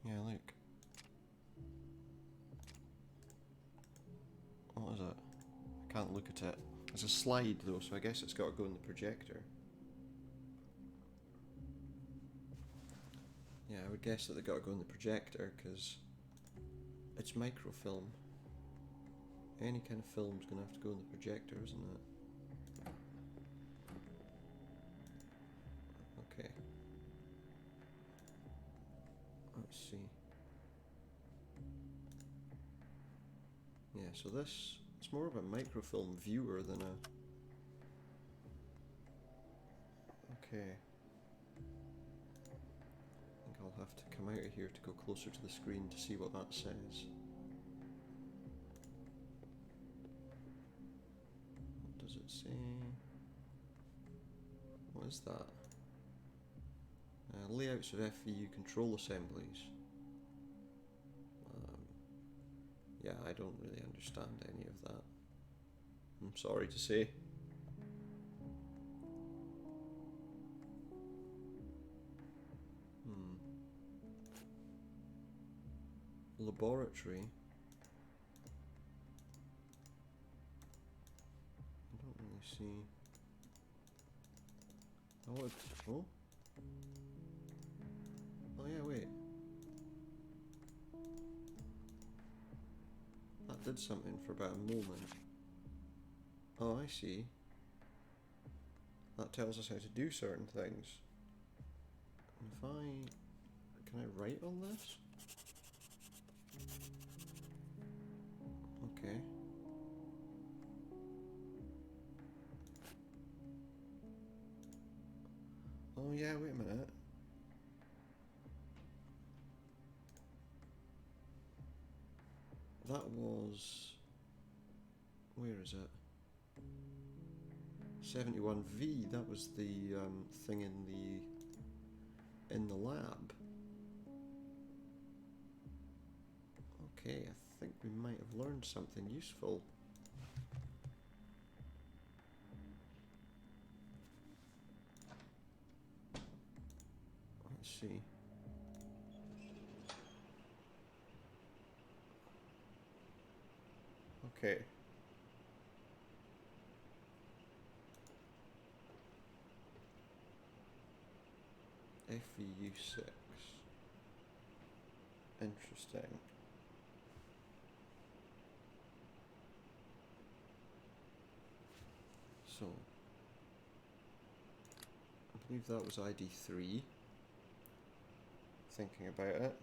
Yeah, look. What is it? I can't look at it. It's a slide though, so I guess it's got to go in the projector. Yeah, I would guess that they got to go in the projector because it's microfilm. Any kind of film's going to have to go in the projector, isn't it? Okay. Let's see. Yeah, so this, it's more of a microfilm viewer than a... Okay. I think I'll have to come out of here to go closer to the screen to see what that says. What does it say? What is that? Layouts of FVU control assemblies. Yeah, I don't really understand any of that. I'm sorry to say. Laboratory. I don't really see. Oh, oh. Oh yeah, wait. That did something for about a moment. Oh, I see. That tells us how to do certain things. And if I... Can I write on this? Okay. Oh yeah, wait a minute. That was... Where is it? 71V, that was the thing in the lab. Okay, I think we might have learned something useful. Let's see. Okay. FEU6. Interesting. So, I believe that was ID3. Thinking about it.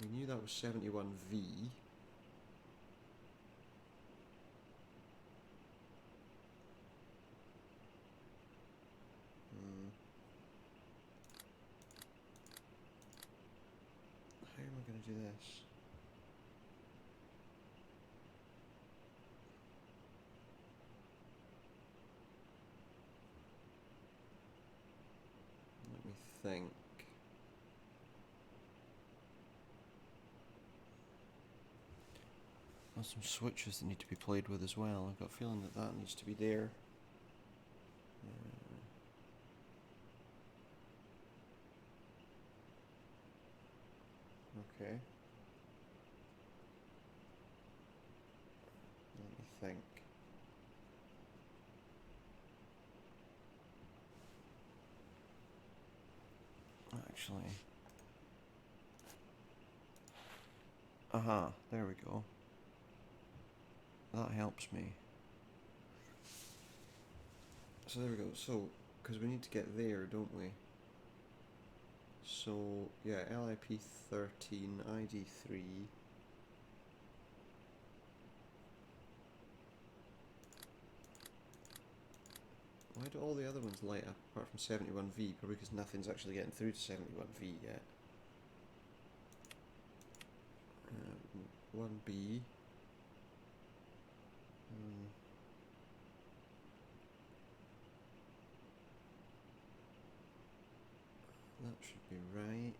We knew that was 71V. do this. Let me think. There's some switches that need to be played with as well. I've got a feeling that that needs to be there. Okay. Let me think. Actually. Aha, there we go. That helps me. So there we go. So, because we need to get there, don't we? So, yeah, LIP 13, ID 3. Why do all the other ones light up apart from 71V? Probably because nothing's actually getting through to 71V yet. 1B. That should be right.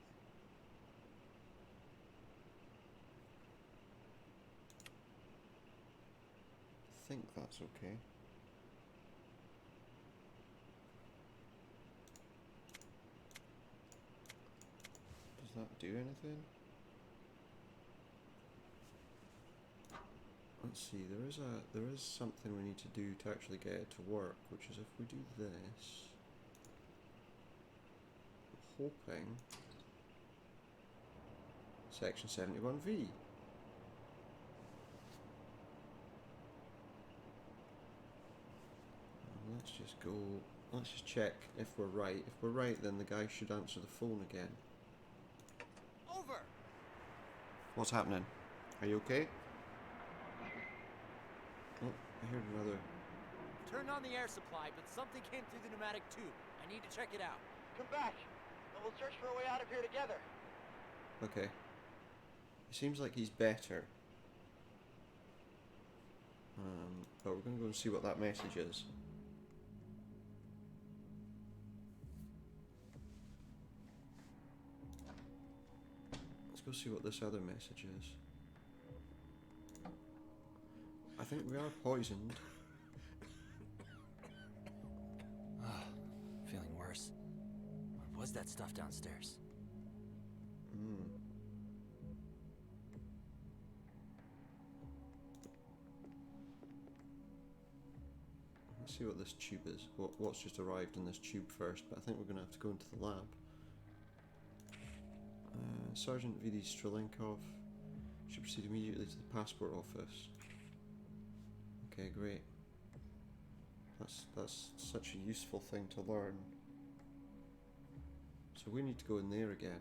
I think that's okay. Does that do anything? Let's see, there is something we need to do to actually get it to work, which is if we do this, I'm hoping section 71V. Let's just check if we're right. If we're right, then the guy should answer the phone again. Over! What's happening? Are you okay? Oh, I heard another. Turned on the air supply, but something came through the pneumatic tube. I need to check it out. Come back, and we'll search for a way out of here together. Okay. It seems like he's better. But we're going to go and see what that message is. Let's go see what this other message is. I think we are poisoned. Feeling worse. What was that stuff downstairs? Let's see what this tube is. What's just arrived in this tube first, but I think we're going to have to go into the lab. Sergeant V.D. Strelinkov should proceed immediately to the passport office. Okay, great. That's such a useful thing to learn. So we need to go in there again.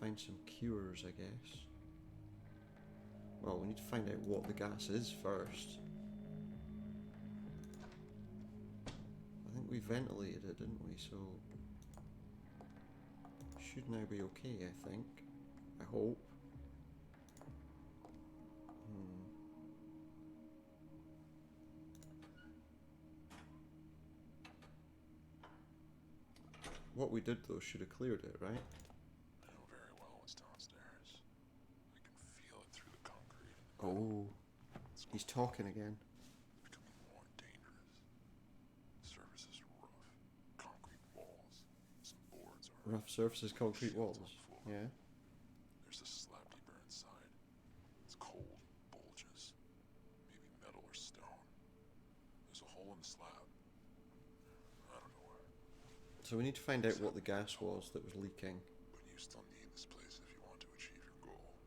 Find some cures, I guess. Well, we need to find out what the gas is first. I think we ventilated it, didn't we? So should now be okay, I think. I hope. What we did though should have cleared it, right? I know very well what's downstairs. I can feel it through the concrete. Oh, he's talking again. It's becoming more dangerous. The surface is rough. Concrete walls. Some boards are Rough surfaces, concrete walls. Yeah. There's a slab deeper inside. It's cold, bulges. Maybe metal or stone. There's a hole in the slab. I don't know why. So we need to find out what the gas was that was leaking. But you still need this place if you want to achieve your goal.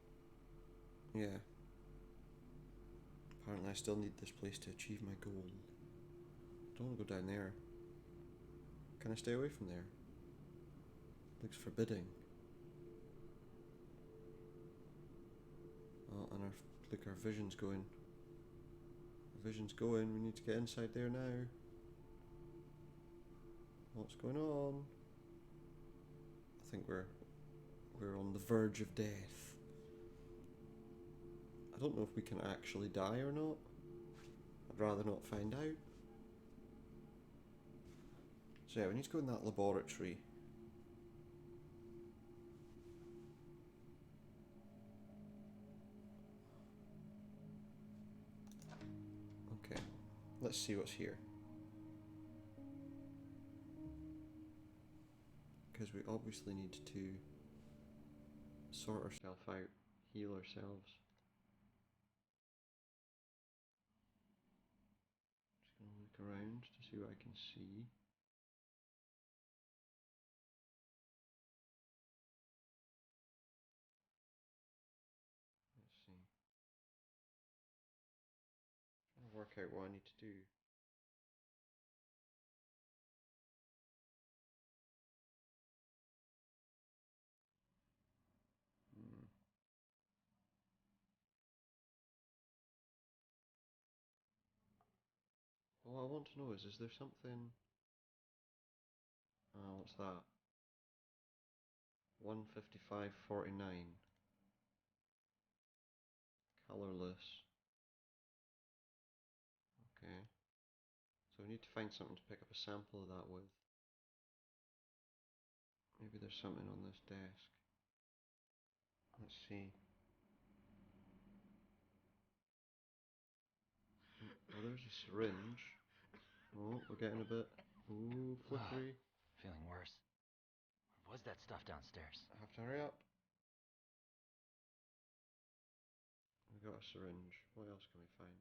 Yeah. Apparently I still need this place to achieve my goal. Don't want to go down there. Can I stay away from there? Looks forbidding. Oh, and our vision's going. Our vision's going. We need to get inside there now. What's going on? I think we're we're on the verge of death. I don't know if we can actually die or not. I'd rather not find out. So yeah, we need to go in that laboratory. Okay, let's see what's here. Because we obviously need to sort ourselves out, heal ourselves. Just gonna look around to see what I can see. Let's see. Trying to work out what I need to do. Well, what I want to know is there something... what's that? 155.49. Colourless. Okay. So we need to find something to pick up a sample of that with. Maybe there's something on this desk. Let's see. Oh, there's a syringe. Oh, we're getting a bit... Ooh, flickery. Feeling worse. What was that stuff downstairs? I have to hurry up. We got a syringe. What else can we find?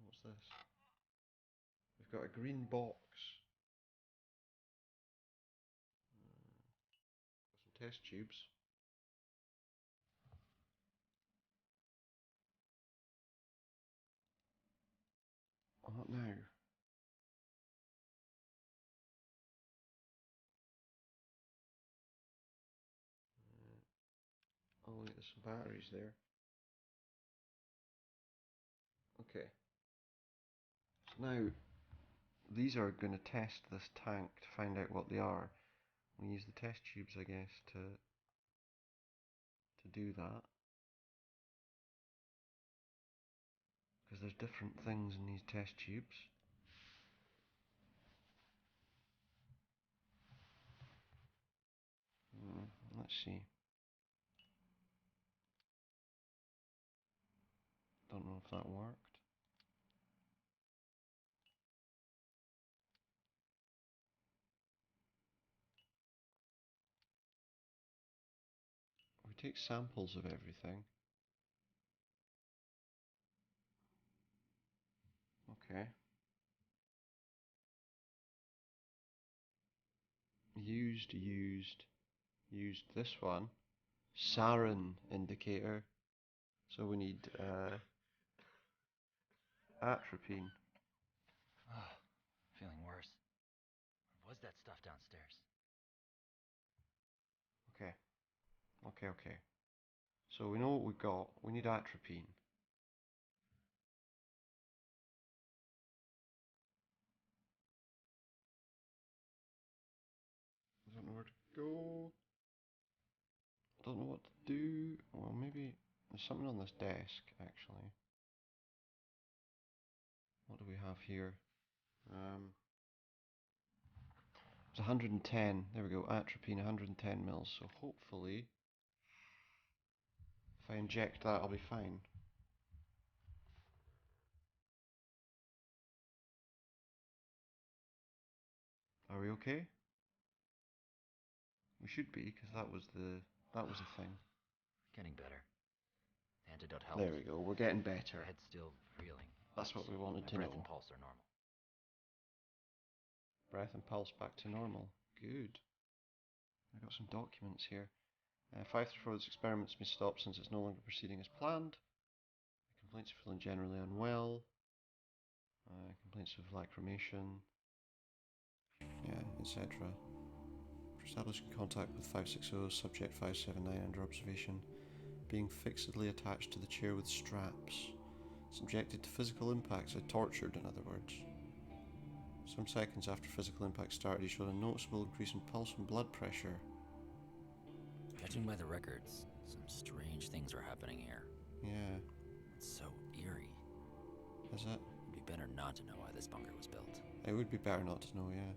What's this? We've got a green box. Got some test tubes. What now? Oh wait, there's some batteries there. Okay. So now, these are going to test this tank to find out what they are. We use the test tubes, I guess, to do that. Because there's different things in these test tubes. Let's see. Don't know if that worked. We take samples of everything. Okay. Used this one. Sarin indicator. So we need atropine. Feeling worse. What was that stuff downstairs? Okay. So we know what we've got. We need atropine. I don't know where to go. Don't know what to do. Well, maybe there's something on this desk, actually. What do we have here? It's 110. There we go. Atropine, 110 mils. So hopefully, if I inject that, I'll be fine. Are we okay? We should be, because that was the thing. Getting better. The antidote helped. There we go. We're getting better. My head's still reeling. That's what we wanted to My breath know. and pulse are normal. Breath and pulse back to normal. Good. I got some documents here. 534, this experiments may stop since it's no longer proceeding as planned. Complaints of feeling generally unwell. Complaints of lacrimation. Yeah, etc. Establishing contact with 560, subject 579 under observation. Being fixedly attached to the chair with straps. Subjected to physical impacts, tortured in other words. Some seconds after physical impact started, he showed a noticeable increase in pulse and blood pressure. Judging by the records, some strange things are happening here. Yeah. It's so eerie. Is it? It'd be better not to know why this bunker was built. It would be better not to know, yeah.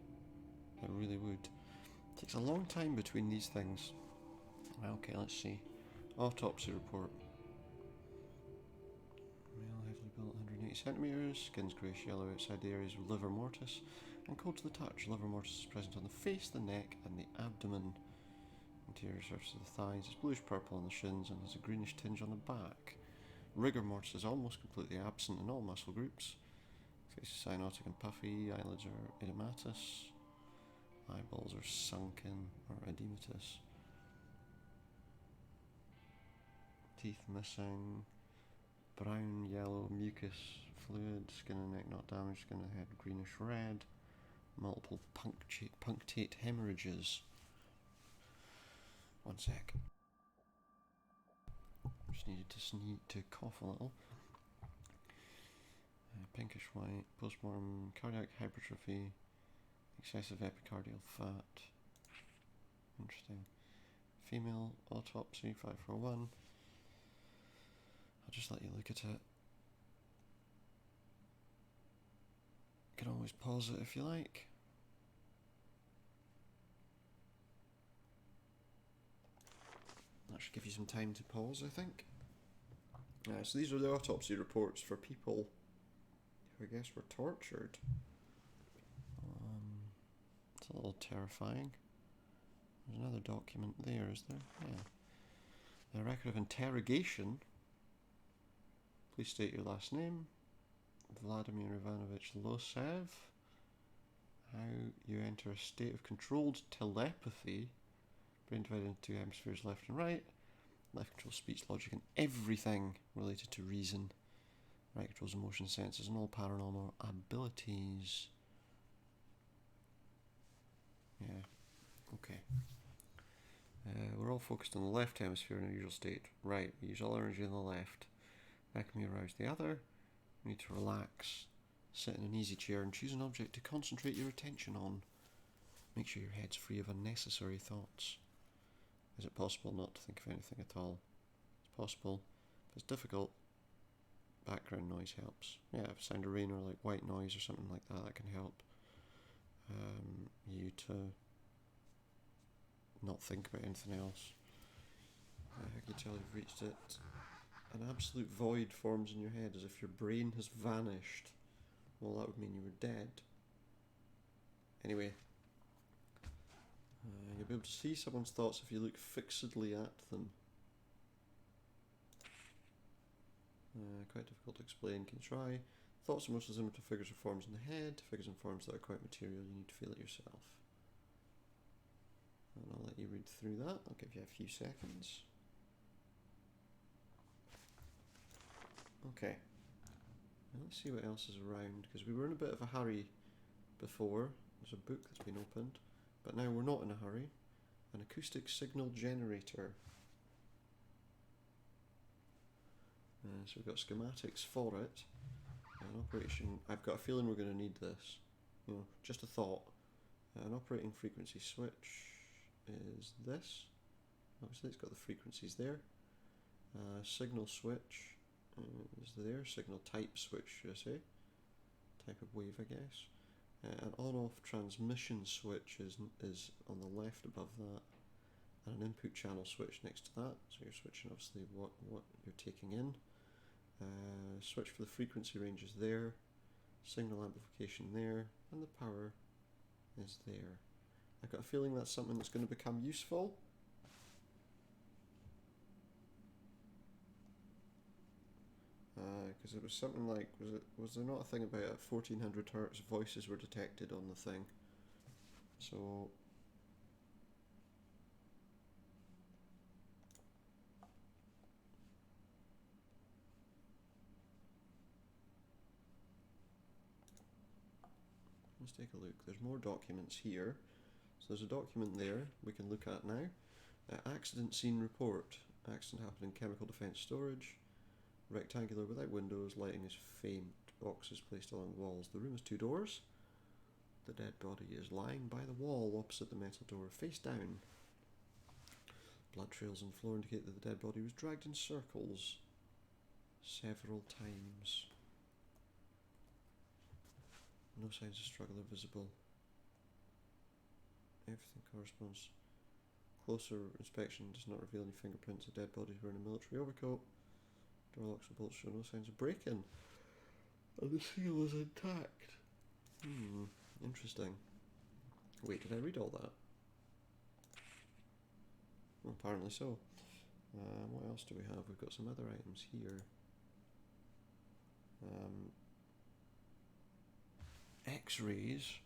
It really would. It takes a long time between these things. Okay, let's see. Autopsy report. Male, heavily built, 180 centimetres, skin's greyish yellow outside the areas of liver mortis, and cold to the touch. Liver mortis is present on the face, the neck, and the abdomen. Interior surface of the thighs is bluish purple on the shins and has a greenish tinge on the back. Rigor mortis is almost completely absent in all muscle groups. Face is cyanotic and puffy, eyelids are edematous, eyeballs are sunken or edematous. Teeth missing, brown, yellow, mucus fluid, skin and neck not damaged, skin and head greenish red, multiple punctate hemorrhages. One sec. Just needed to cough a little. Pinkish white, postmortem cardiac hypertrophy, excessive epicardial fat. Interesting. Female autopsy 541. I'll just let you look at it. You can always pause it if you like. That should give you some time to pause, I think. So these are the autopsy reports for people who I guess were tortured. It's a little terrifying. There's another document there, is there? Yeah. A record of interrogation. Please state your last name. Vladimir Ivanovich Losev. How you enter a state of controlled telepathy. Brain divided into two hemispheres, left and right. Left controls speech, logic, and everything related to reason. Right controls emotion, senses, and all paranormal abilities. Yeah. Okay. We're all focused on the left hemisphere in a usual state. Right. We use all energy on the left. Back when we arouse the other. We need to relax. Sit in an easy chair and choose an object to concentrate your attention on. Make sure your head's free of unnecessary thoughts. Is it possible not to think of anything at all? It's possible. If it's difficult, background noise helps. Yeah, if sound of rain or like white noise or something like that, that can help you to not think about anything else. I can tell you've reached it. An absolute void forms in your head as if your brain has vanished. Well, that would mean you were dead. Anyway, you'll be able to see someone's thoughts if you look fixedly at them. Quite difficult to explain. Can you try? Thoughts are mostly similar to figures or forms in the head. Figures and forms that are quite material. You need to feel it yourself. And I'll let you read through that. I'll give you a few seconds. Okay. Now let's see what else is around, because we were in a bit of a hurry before. There's a book that's been opened, but now we're not in a hurry. An acoustic signal generator. So we've got schematics for it. An operation. I've got a feeling we're going to need this. You know, just a thought. An operating frequency switch is this. Obviously, it's got the frequencies there. Signal switch is there. Signal type switch, should I say? Type of wave, I guess. An on-off transmission switch is on the left above that, and an input channel switch next to that. So you're switching obviously what you're taking in. Switch for the frequency range is there. Signal amplification there, and the power is there. I've got a feeling that's something that's going to become useful. Because it was something like, was there not a thing about at 1400 hertz voices were detected on the thing? So let's take a look. There's more documents here. So there's a document there we can look at now. Accident scene report. Accident happened in chemical defence storage. Rectangular without windows, lighting is faint. Boxes placed along the walls. The room has two doors. The dead body is lying by the wall opposite the metal door, face down. Blood trails on the floor indicate that the dead body was dragged in circles several times. No signs of struggle are visible. Everything corresponds. Closer inspection does not reveal any fingerprints. The dead bodies were in a military overcoat. Door locks and bolts show no signs of break-in. And the seal is intact. Interesting. Wait, did I read all that? Well, apparently so. What else do we have? We've got some other items here. X-rays.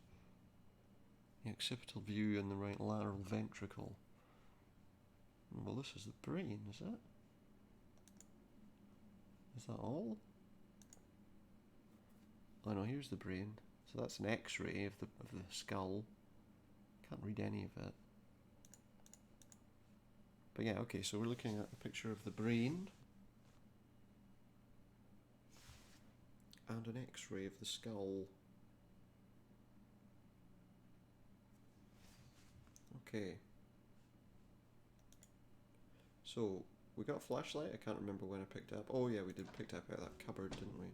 The occipital view in the right lateral ventricle. Well, this is the brain, is it? Is that all? Oh no, here's the brain. So that's an X-ray of the skull. Can't read any of it. But yeah, okay, so we're looking at a picture of the brain and an X-ray of the skull. Okay. So, we got a flashlight. I can't remember when I picked it up. Oh yeah, we did pick it up out of that cupboard, didn't we?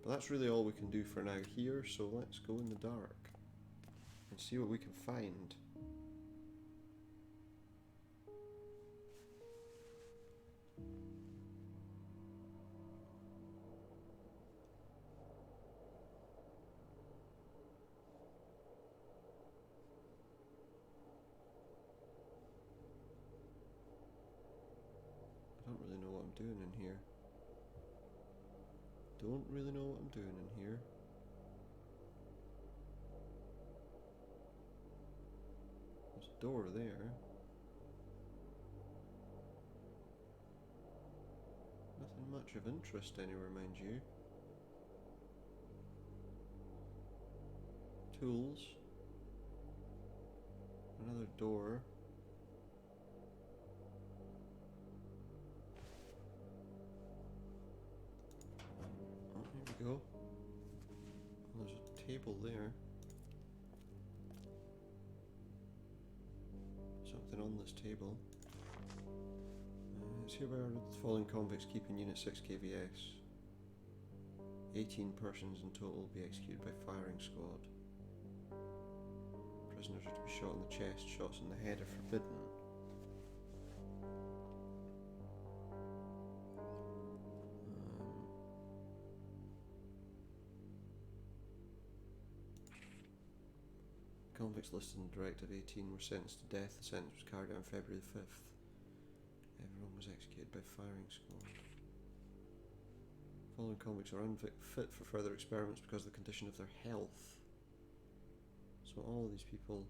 But that's really all we can do for now here, so let's go in the dark and see what we can find. I don't really know what I'm doing in here. Don't really know what I'm doing in here. There's a door there. Nothing much of interest anywhere, mind you. Tools. Another door. Oh, here we go. There's a table there. Something on this table. It's hereby ordered that the following convicts keep in Unit 6 KVS. 18 persons in total will be executed by firing squad. Prisoners are to be shot in the chest, shots in the head are forbidden. Convicts listed in Directive 18 were sentenced to death. The sentence was carried out on February the 5th. Everyone was executed by firing squad. Following convicts are unfit for further experiments because of the condition of their health. So all of these people,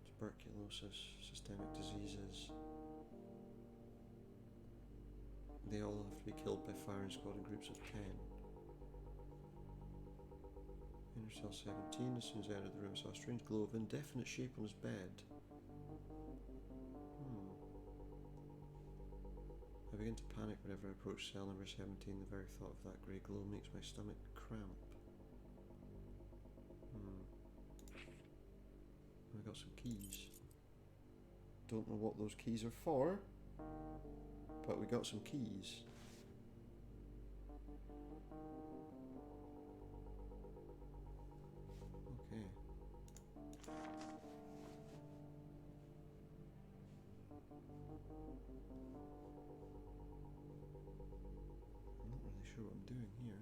tuberculosis, systemic diseases, they all have to be killed by firing squad in groups of 10. Inner cell 17, as soon as I entered the room, saw a strange glow of indefinite shape on his bed. I begin to panic whenever I approach cell number 17. The very thought of that grey glow makes my stomach cramp. I got some keys. Don't know what those keys are for, but we got some keys. Okay. I'm not really sure what I'm doing here.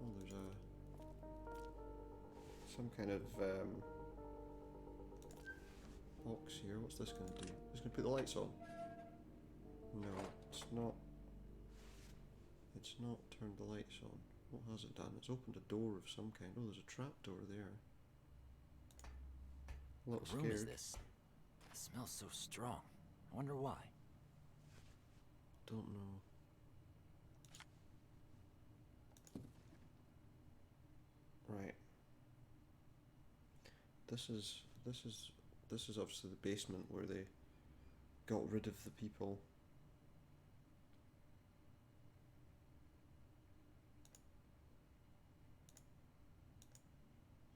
Oh, there's some kind of box here. What's this going to do? It's going to put the lights on. No, it's not. It's not turned the lights on. What has it done? It's opened a door of some kind. Oh, there's a trap door there. A little What room is scared. this? It smells so strong. I wonder why. Don't know. Right. This is obviously the basement where they got rid of the people.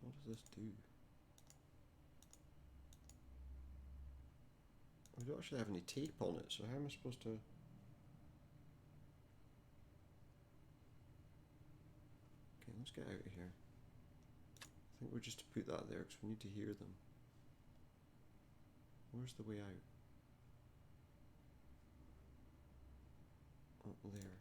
What does this do? We don't actually have any tape on it, so how am I supposed to... Okay, let's get out of here. I think we're just to put that there because we need to hear them. Where's the way out? Up there.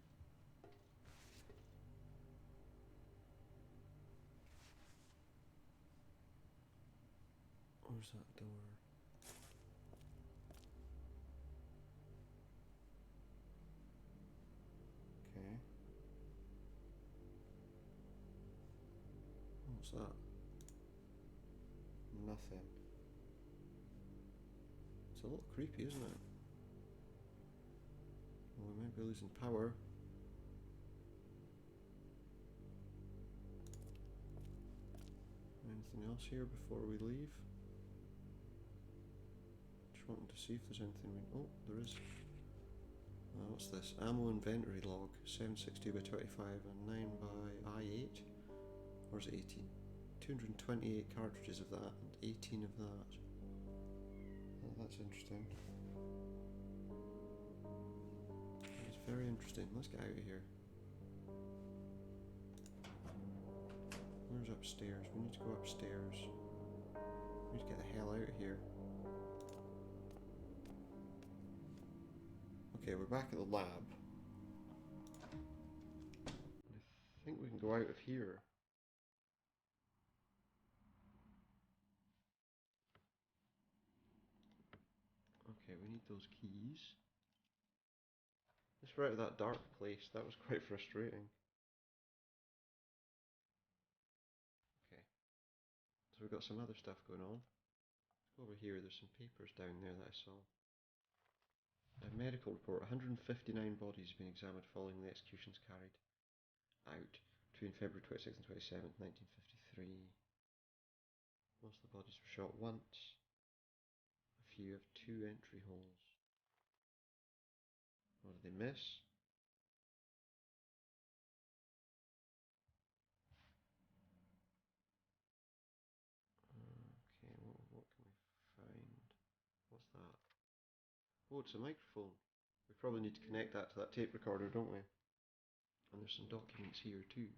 Where's that door? Okay. What's that? Nothing. It's a little creepy, isn't it? Well, we might be losing power. Anything else here before we leave? Just wanting to see if there's anything we... Oh, there is. What's this? Ammo inventory log. 760 by 25 and 9 by I8. Or is it 18? 228 cartridges of that and 18 of that. Oh, that's interesting. It's very interesting. Let's get out of here. Where's upstairs? We need to go upstairs. We need to get the hell out of here. Okay, we're back at the lab. I think we can go out of here. Okay, we need those keys. Let's get out of that dark place. That was quite frustrating. Okay. So we've got some other stuff going on. Let's go over here. There's some papers down there that I saw. A medical report. 159 bodies have been examined following the executions carried out between February 26th and 27th, 1953. Most of the bodies were shot once. A few have 2 entry holes. What did they miss? Okay, what can we find? What's that? Oh, it's a microphone. We probably need to connect that to that tape recorder, don't we? And there's some documents here too.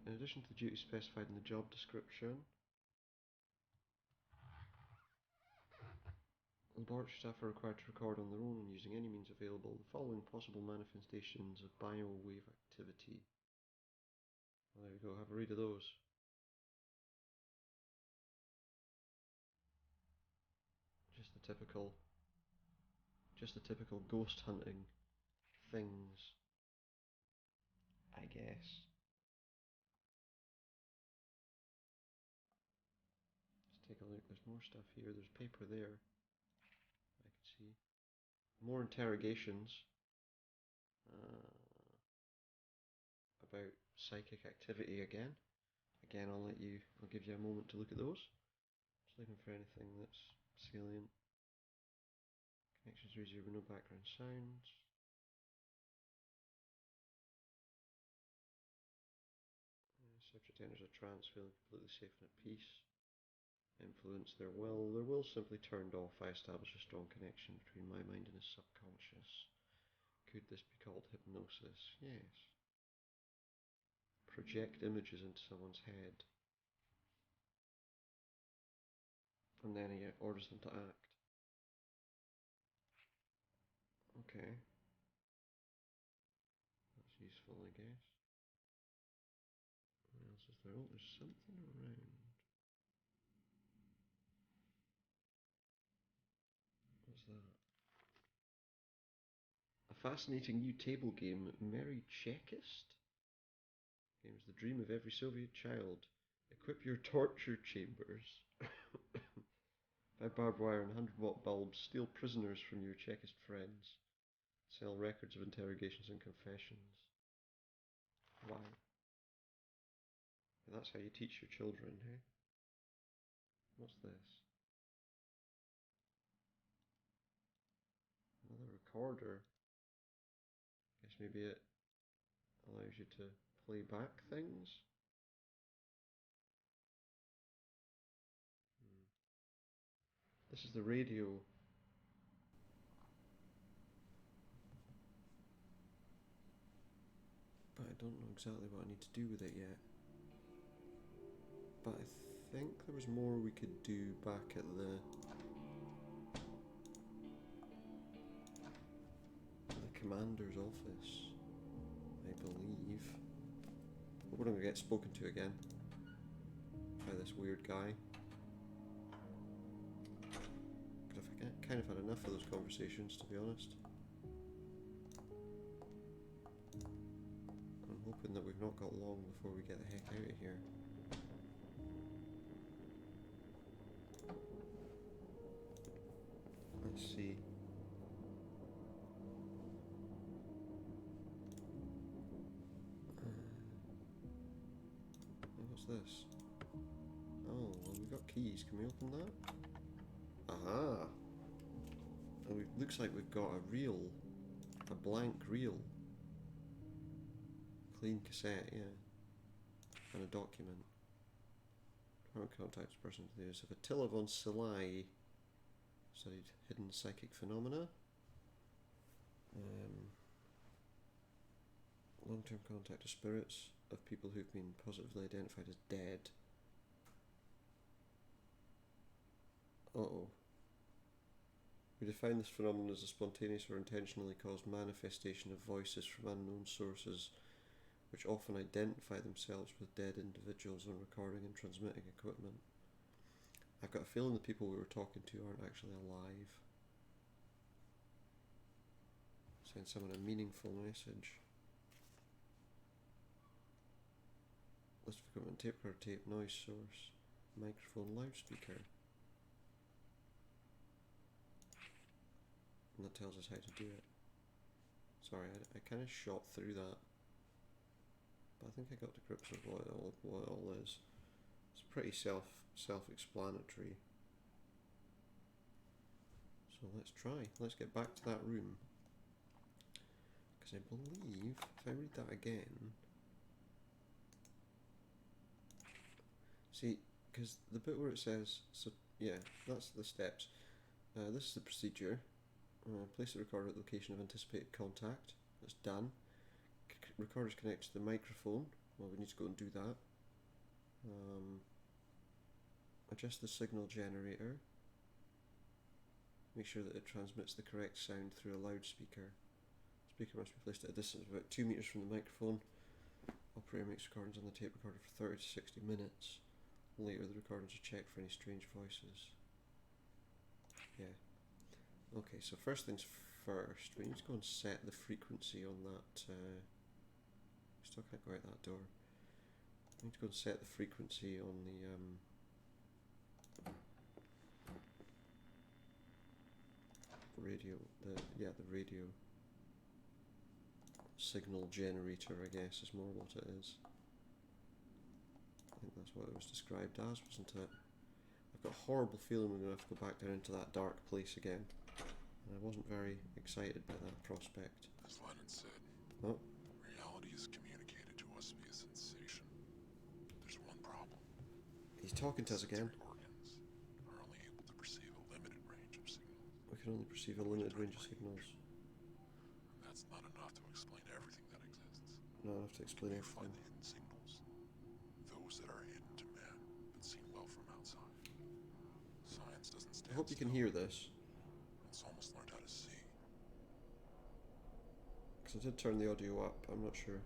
In addition to the duties specified in the job description, laboratory staff are required to record on their own and using any means available the following possible manifestations of biowave activity. Well, there we go, have a read of those. Just the typical ghost hunting things, I guess. Let's take a look. There's more stuff here. There's paper there. I can see. More interrogations about psychic activity again. Again, I'll give you a moment to look at those. Just looking for anything that's salient. Connections easier with no background sounds. Subject enters a trance, feeling completely safe and at peace. Influence their will. Their will simply turned off. I establish a strong connection between my mind and his subconscious. Could this be called hypnosis? Yes. Project images into someone's head. And then he orders them to act. Okay. That's useful, I guess. What else is there? Oh, there's something around. What's that? A fascinating new table game, Merry Checkist? Game's the dream of every Soviet child. Equip your torture chambers. Buy barbed wire and 100-watt bulbs. Steal prisoners from your Chekist friends. Sell records of interrogations and confessions. Wow. That's how you teach your children, hey? What's this? Another recorder. Guess maybe it allows you to play back things? This is the radio. But I don't know exactly what I need to do with it yet. But I think there was more we could do back at the commander's office, I believe. But we're going to get spoken to again by this weird guy. Because I've kind of had enough of those conversations, to be honest. I'm hoping that we've not got long before we get the heck out of here. Let's see. What's this? Oh, well, we've got keys. Can we open that? Aha! And it looks like we've got a blank reel. Clean cassette, yeah. And a document. Current contact person to the use of Attila von Szilágyi studied hidden psychic phenomena. Long-term contact of spirits of people who've been positively identified as dead. Uh-oh. We define this phenomenon as a spontaneous or intentionally caused manifestation of voices from unknown sources which often identify themselves with dead individuals on recording and transmitting equipment. I've got a feeling the people we were talking to aren't actually alive. Send someone a meaningful message. List of equipment, tape recorder, tape, noise source, microphone, loudspeaker. And that tells us how to do it. Sorry, I kind of shot through that. But I think I got to grips with what it all is. It's pretty self-explanatory. So let's try. Let's get back to that room. Because I believe, if I read that again... See, because the bit where it says... So, yeah, that's the steps. This is the procedure. Place the recorder at the location of anticipated contact. That's done. Recorder's connected to the microphone. Well, we need to go and do that. Adjust the signal generator. Make sure that it transmits the correct sound through a loudspeaker. Speaker must be placed at a distance of about 2 meters from the microphone. Operator makes recordings on the tape recorder for 30 to 60 minutes. Later, the recordings are checked for any strange voices. Yeah. Okay, so first things first, we need to go and set the frequency on that. Still can't go out that door. We need to go and set the frequency on the radio. The radio signal generator, I guess, is more what it is. I think that's what it was described as, wasn't it? I've got a horrible feeling we're going to have to go back down into that dark place again. And I wasn't very excited by that prospect. As Lennon said, Oh. reality is communicated to us via sensation. There's one problem. He's talking to us again. Sensory organs are only able to perceive a limited range of signals. We can only perceive a limited range of signals. And that's not enough to explain everything that exists. Not enough to explain You find everything. the hidden signals, those that are hidden to man, but seen well from outside. Science doesn't stand I hope you can still. hear this. It's almost learned how to see. Because I did turn the audio up, I'm not sure.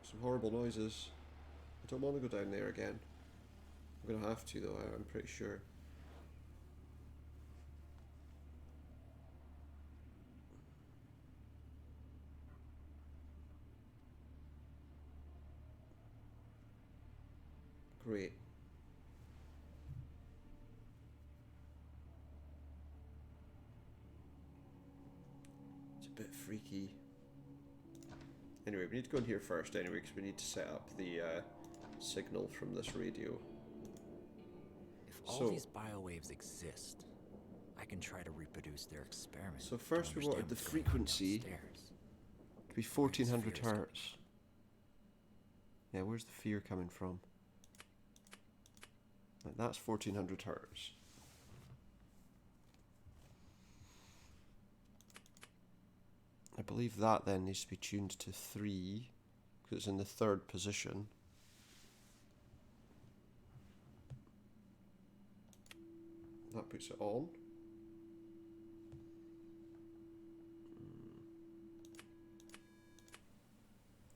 Some horrible noises. I don't want to go down there again. I'm going to have to though, I'm pretty sure. Great. It's a bit freaky. Anyway, we need to go in here first anyway, because we need to set up the signal from this radio. If all these biowaves exist, I can try to reproduce their experiment. So first we wanted the frequency to be 1400 hertz. Yeah, where's the fear coming from? Right, that's 1400 hertz. I believe that then needs to be tuned to 3 because it's in the 3rd position. That puts it on.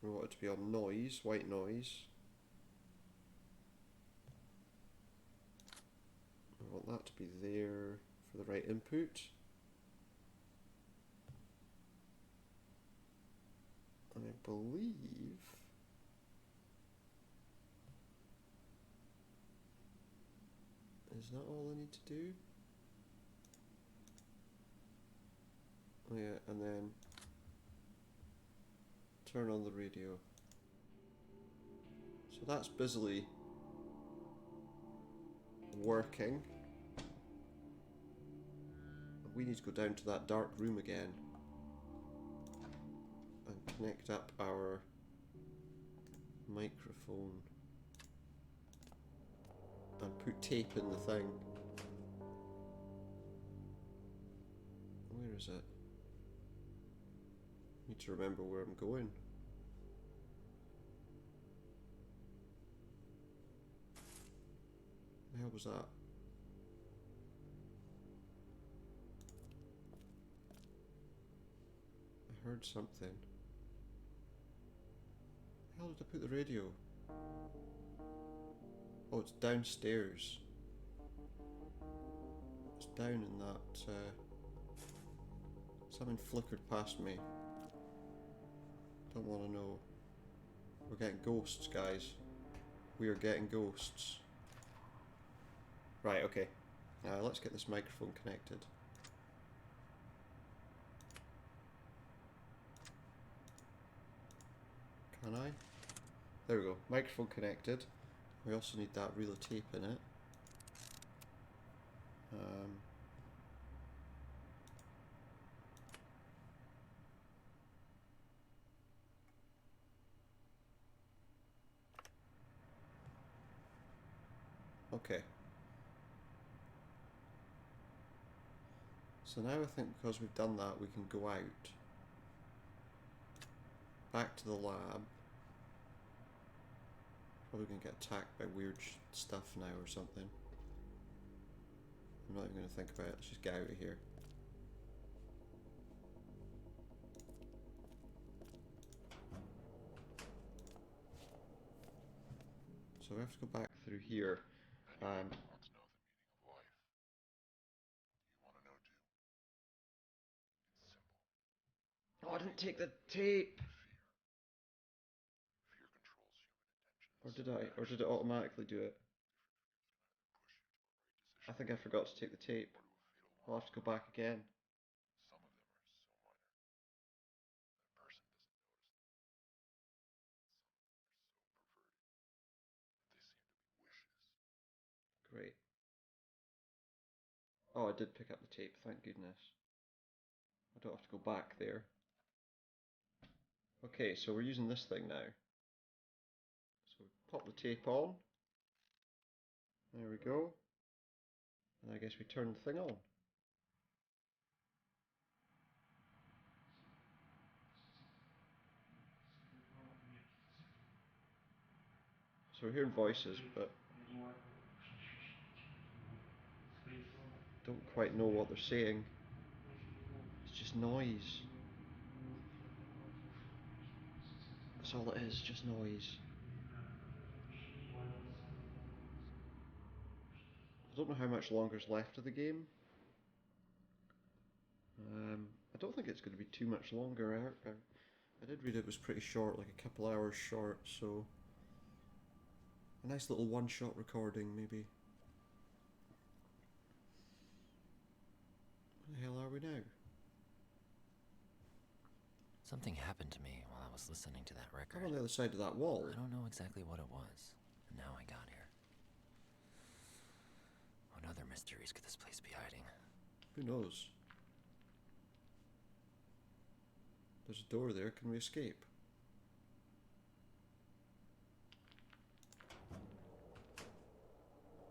We want it to be on noise, white noise. I want that to be there for the right input. And I believe is that all I need to do? Oh yeah, and then turn on the radio. So that's busily working. We need to go down to that dark room again and connect up our microphone and put tape in the thing. Where is it? Need to remember where I'm going. The hell was that? I heard something. How did I put the radio? Oh, it's downstairs. It's down in that. Something flickered past me. Don't want to know. We're getting ghosts, guys. We are getting ghosts. Right, okay. Let's get this microphone connected. Can I? There we go. Microphone connected. We also need that reel of tape in it. Okay. So now I think because we've done that, we can go out. Back to the lab. Probably going to get attacked by weird stuff now or something. I'm not even going to think about it. Let's just get out of here. So we have to go back through here. Anyone who wants to know the meaning of life. You want to know too? It's simple. Oh, I didn't take the tape! Fear controls human intentions. Or did I? Or did it automatically do it? I think I forgot to take the tape. I'll have to go back again. Some of them are so minor that a person doesn't notice them. Some of them are so perverted that they seem to be wishes. Great. Oh, I did pick up the tape, thank goodness. I don't have to go back there. Okay, so we're using this thing now. So we pop the tape on. There we go. And I guess we turn the thing on. So we're hearing voices, but don't quite know what they're saying. It's just noise. That's all it is, just noise. I don't know how much longer is left of the game. I don't think it's going to be too much longer. I did read it was pretty short, like a couple hours short, so a nice little one-shot recording, maybe. Where the hell are we now? Something happened to me while I was listening to that record. I'm on the other side of that wall. I don't know exactly what it was, and now I got here. What other mysteries could this place be hiding? Who knows? There's a door there. Can we escape?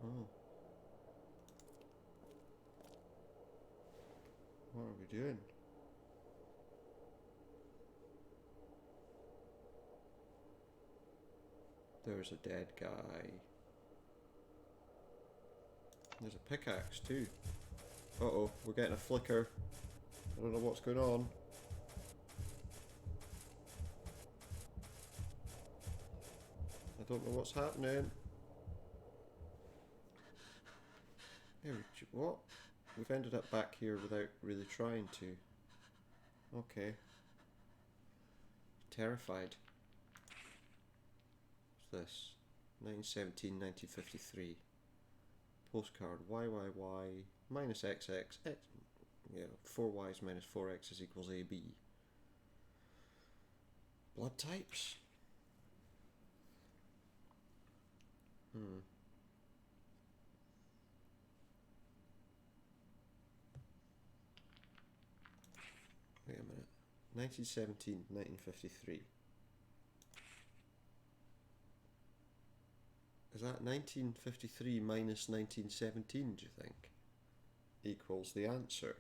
Oh. What are we doing? There's a dead guy. There's a pickaxe too. Uh-oh, we're getting a flicker. I don't know what's going on. I don't know what's happening. Hey, what? We've ended up back here without really trying to. Okay. Terrified. What's this? 1917, 1953. Postcard. YYY minus XX. X. Yeah, 4Ys minus 4X's equals AB. Blood types? Wait a minute. 1917, 1953. Is that 1953 minus 1917, do you think? Equals the answer.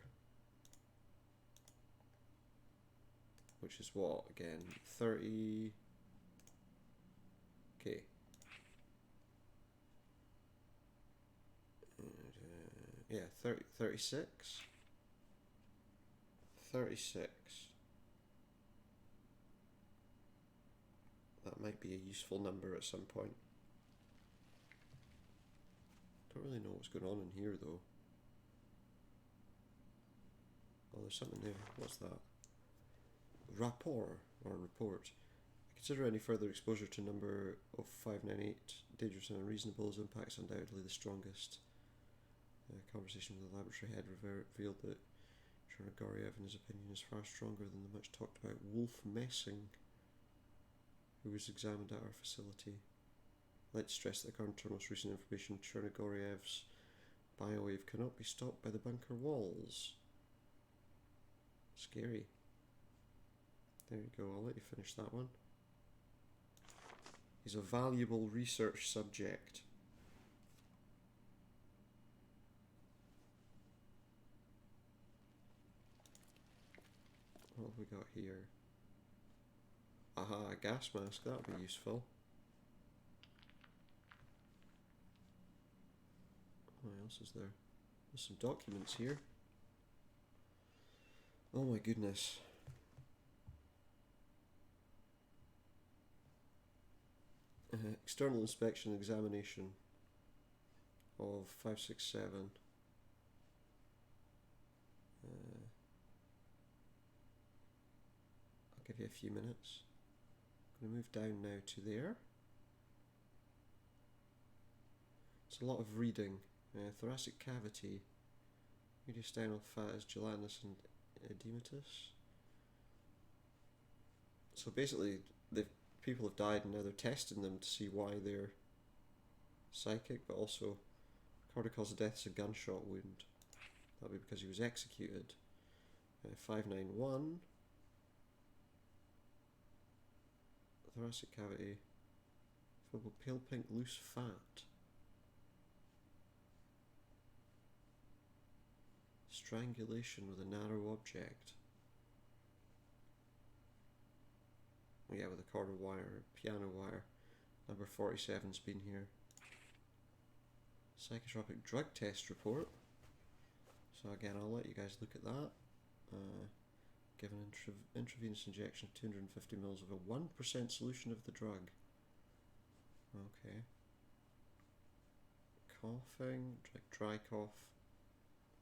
Which is what, again? 30... Okay. Yeah, 36? 36. That might be a useful number at some point. Don't really know what's going on in here though. Oh, there's something there. What's that? Rapport or report. Consider any further exposure to number of 598 dangerous and unreasonable as impacts undoubtedly the strongest. Conversation with the laboratory head revealed that Chernogoriev, in his opinion, is far stronger than the much talked about Wolf Messing, who was examined at our facility. Let's stress that according to our most recent information, Chernogoriev's biowave cannot be stopped by the bunker walls. Scary. There you go, I'll let you finish that one. He's a valuable research subject. What have we got here? Aha, a gas mask, that would be useful. What else is there? There's some documents here. Oh my goodness. External inspection examination of 567. I'll give you a few minutes. I'm going to move down now to there. It's a lot of reading. Thoracic cavity, mediastinal fat is gelatinous and edematous. So basically, people have died and now they're testing them to see why they're psychic, but also according to cause of death is a gunshot wound. That'll be because he was executed. 591. Thoracic cavity. Phobos, pale pink loose fat. Strangulation with a narrow object. Yeah, with a cord of wire, piano wire. Number 47's been here. Psychotropic drug test report. So again, I'll let you guys look at that. Given intravenous injection of 250 mils of a 1% solution of the drug. Okay. Coughing, like dry cough.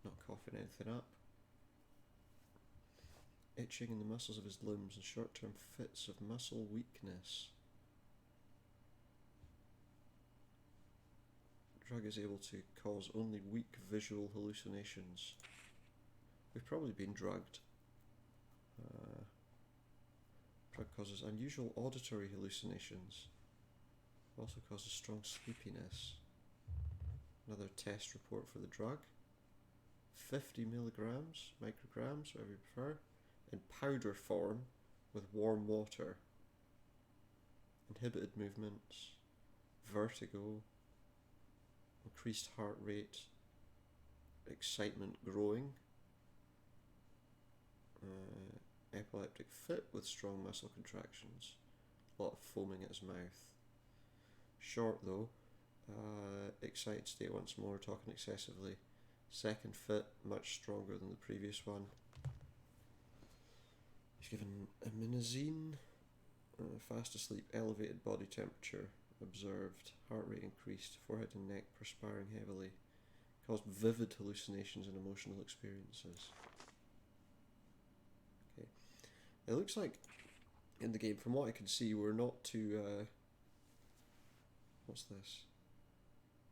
Not coughing anything up. Itching in the muscles of his limbs and short-term fits of muscle weakness. The drug is able to cause only weak visual hallucinations. We've probably been drugged. Drug causes unusual auditory hallucinations. Also causes strong sleepiness. Another test report for the drug. 50 milligrams, micrograms, whatever you prefer, in powder form with warm water. Inhibited movements, vertigo, increased heart rate, excitement growing, epileptic fit with strong muscle contractions, a lot of foaming at his mouth. Short though, excited state once more, talking excessively. Second fit, much stronger than the previous one. He's given immunazine, fast asleep, elevated body temperature observed, heart rate increased, forehead and neck perspiring heavily, caused vivid hallucinations and emotional experiences. Okay, it looks like in the game, from what I can see, we're not too. What's this?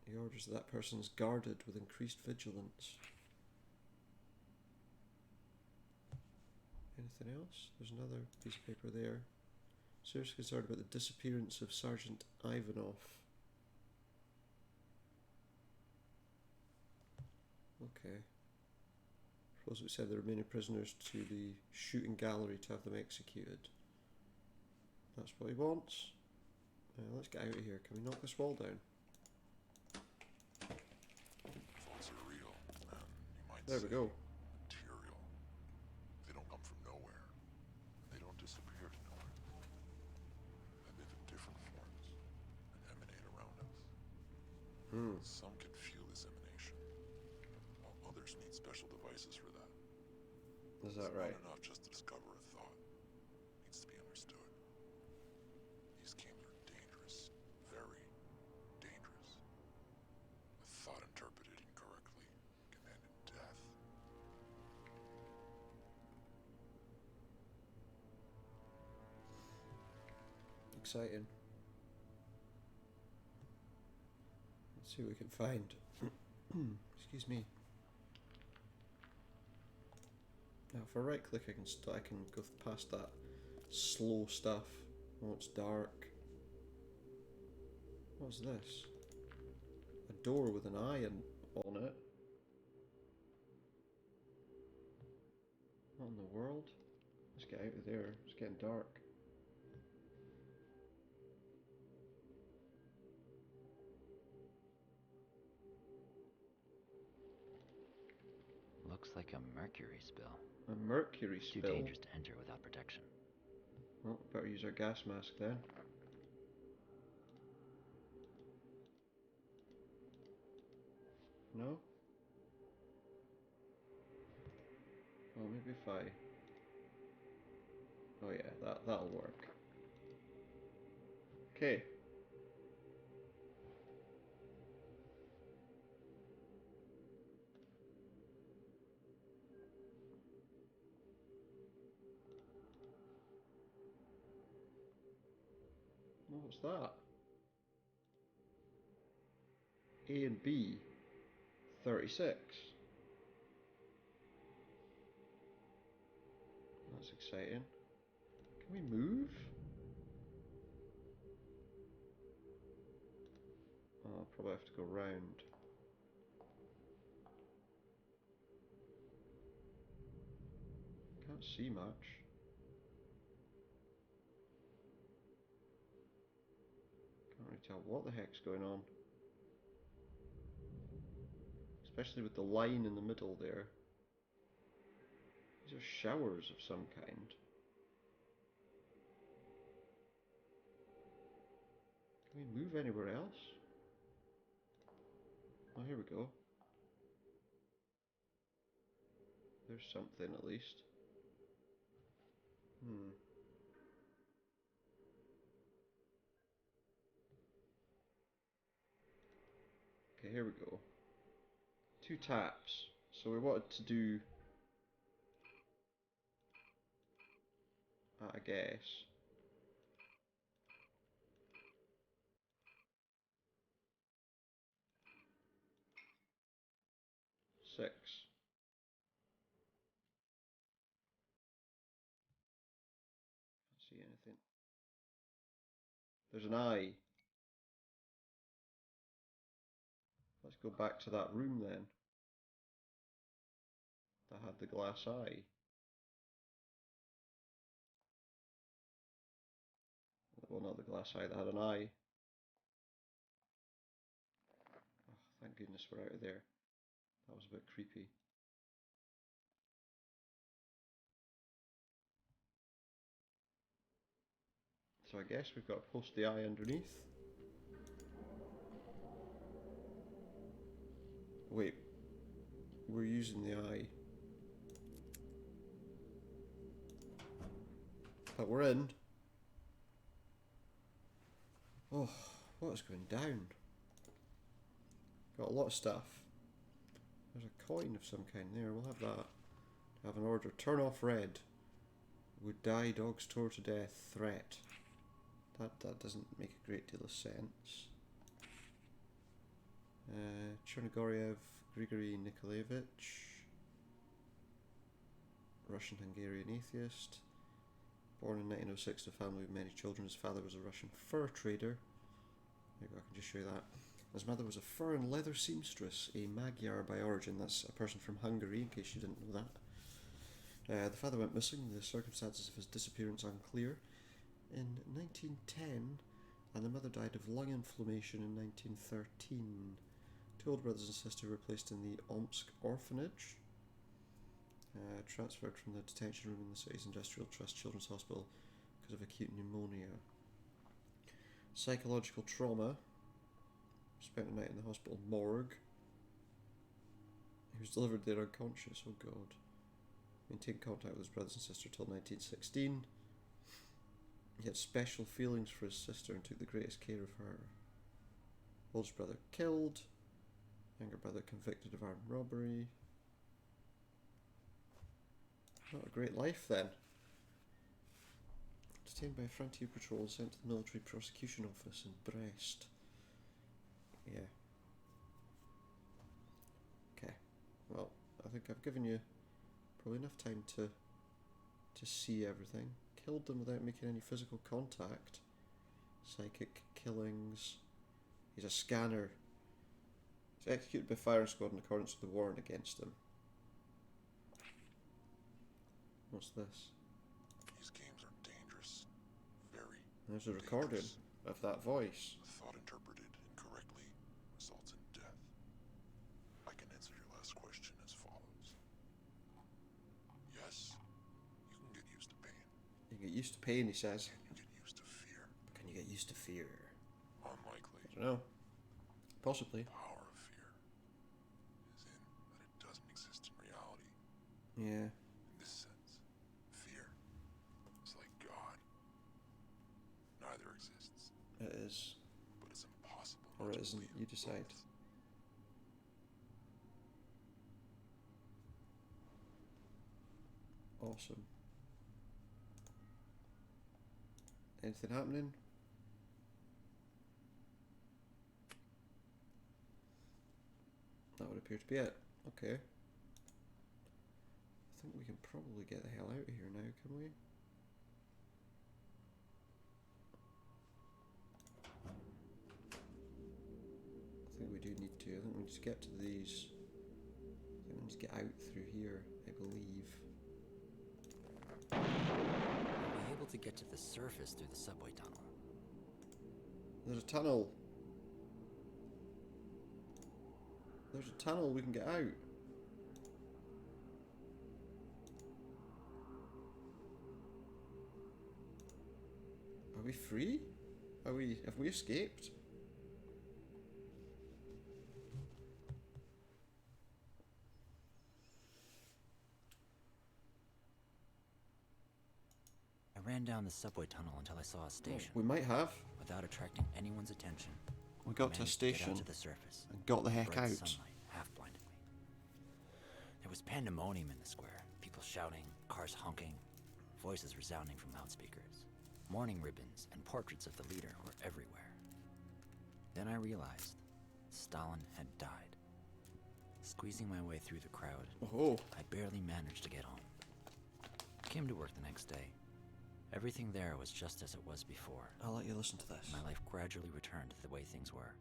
He orders that person's guarded with increased vigilance. Anything else? There's another piece of paper there. Seriously concerned about the disappearance of Sergeant Ivanov. Okay. Suppose we send the remaining prisoners to the shooting gallery to have them executed. That's what he wants. Let's get out of here. Can we knock this wall down? Thoughts are real, and you might There we say go. material. They don't come from nowhere. They don't disappear to nowhere. They live in different forms and emanate around us. Some can feel this emanation, while others need special devices for that. Is that It's right? not enough just to discover a thought. It needs to be understood. These games are dangerous, very dangerous. A thought interpreted incorrectly can end in death. Exciting. Let's see what we can find. Excuse me. Now, if I right click, I can go past that slow stuff. Oh, it's dark. What's this? A door with an eye on it. What in the world? Let's get out of there. It's getting dark. Looks like a mercury spill. A mercury Too spill. dangerous to enter without protection. Well, better use our gas mask then. No? Oh, maybe if I... Oh yeah, that'll work. Okay. What's that? A and B. 36. That's exciting. Can we move? Oh, I'll probably have to go round. Can't see much. Can't really tell what the heck's going on. Especially with the line in the middle there. These are showers of some kind. Can we move anywhere else? Oh, here we go. There's something at least. Okay, here we go. 2 taps. So we wanted to do... I guess. 6. Can't see anything. There's an eye. Let's go back to that room then. That had the glass eye. Well, not the glass eye, that had an eye. Oh, thank goodness, we're out of there. That was a bit creepy. So I guess we've got to post the eye underneath. Wait, we're using the eye. But we're in. Oh, what is going down? Got a lot of stuff. There's a coin of some kind there. We'll have that. Have an order. Turn off red. Would die, dogs tore to death. Threat. That doesn't make a great deal of sense. Chernogoriev, Grigory Nikolaevich. Russian-Hungarian atheist. Born in 1906 to a family with many children. His father was a Russian fur trader. There you go, I can just show you that. His mother was a fur and leather seamstress, a Magyar by origin. That's a person from Hungary, in case you didn't know that. The father went missing. The circumstances of his disappearance unclear. In 1910, and the mother died of lung inflammation in 1913. Two older brothers and sister were placed in the Omsk orphanage. Transferred from the detention room in the city's Industrial Trust Children's Hospital because of acute pneumonia. Psychological trauma. Spent a night in the hospital morgue. He was delivered there unconscious. Oh God. Maintained contact with his brothers and sister till 1916. He had special feelings for his sister and took the greatest care of her. Oldest brother killed. Younger brother convicted of armed robbery. Not a great life then. Detained by a frontier patrol and sent to the military prosecution office in Brest. Yeah. Okay. Well, I think I've given you probably enough time to see everything. Killed them without making any physical contact. Psychic killings. He's a scanner. He's executed by firing squad in accordance with the warrant against him. What's this? These games are dangerous. Very. There's a recording dangerous. of that voice. A thought interpreted incorrectly results in death. I can answer your last question as follows. Yes, you can get used to pain. You get used to pain, he says. Can you get used to fear? But can you get used to fear? Unlikely. I don't know. Possibly. The power of fear is in that it doesn't exist in reality. Yeah. In this sense, fear is like God. Neither exists, It is. but it's impossible Or not it to isn't. believe You decide. both. Awesome. Anything happening? That would appear to be it. Okay. I think we can probably get the hell out of here now, can we? I think we do need to. I think we need to get to these. I think we need to get out through here, I believe. I'll be able to get to the surface through the subway tunnel. There's a tunnel. There's a tunnel, we can get out. Are we free? Have we escaped? I ran down the subway tunnel until I saw a station. We might have. Without attracting anyone's attention, We got to a managed to get station out to the surface. and got the heck Bright out. sunlight half blinded me. There was pandemonium in the square. People shouting, cars honking, voices resounding from loudspeakers. Mourning ribbons and portraits of the leader were everywhere. Then I realized Stalin had died. Squeezing my way through the crowd, Oh, I barely managed to get home. I came to work the next day. Everything there was just as it was before. I'll let you listen to this. My life gradually returned to the way things were.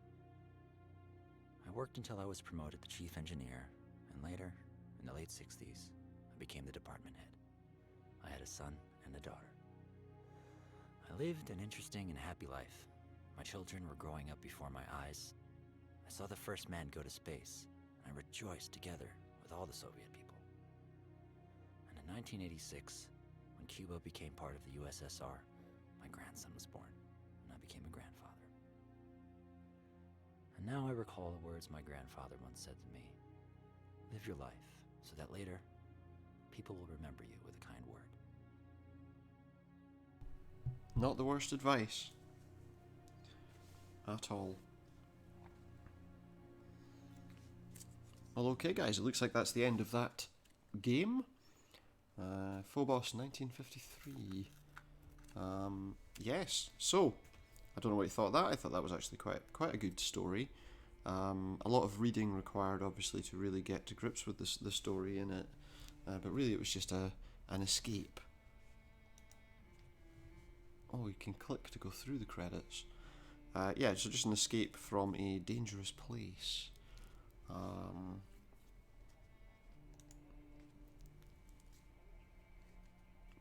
I worked until I was promoted to chief engineer, and later, in the late 60s, I became the department head. I had a son and a daughter. I lived an interesting and happy life. My children were growing up before my eyes. I saw the first man go to space, and I rejoiced together with all the Soviet people. And in 1986, when Cuba became part of the USSR, my grandson was born, and I became a grandfather. And now I recall the words my grandfather once said to me: live your life so that later, people will remember you with a kind word. Not the worst advice at all. Well, okay, guys, it looks like that's the end of that game. Phobos 1953. Yes, so I don't know what you thought of that. I thought that was actually quite a good story. A lot of reading required, obviously, to really get to grips with the story in it. But really, it was just an escape. Oh, you can click to go through the credits. Yeah, so just an escape from a dangerous place.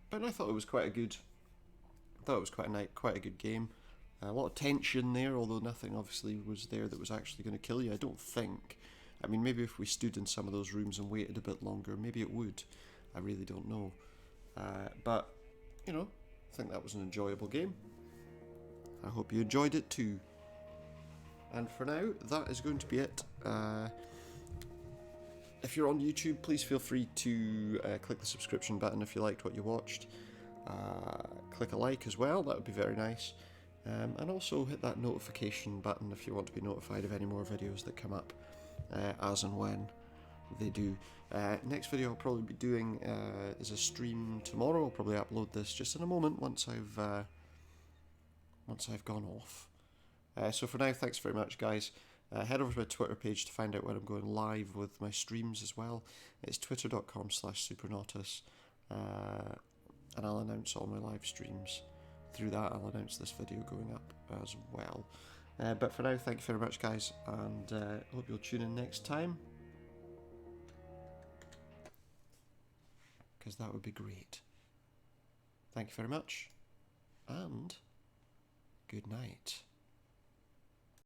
But I thought it was quite a good. I thought it was quite a good game. A lot of tension there, although nothing obviously was there that was actually going to kill you. I don't think. I mean, maybe if we stood in some of those rooms and waited a bit longer, maybe it would. I really don't know. But you know, I think that was an enjoyable game. I hope you enjoyed it too. And for now, that is going to be it. If you're on YouTube, please feel free to click the subscription button if you liked what you watched. Click a like as well, that would be very nice. And also hit that notification button if you want to be notified of any more videos that come up as and when they do. Next video I'll probably be doing is a stream tomorrow. I'll probably upload this just in a moment once I've gone off. So for now, thanks very much, guys. Head over to my Twitter page to find out when I'm going live with my streams as well. It's twitter.com/supernautus, and I'll announce all my live streams. Through that, I'll announce this video going up as well. But for now, thank you very much, guys, and hope you'll tune in next time, because that would be great. Thank you very much, and good night.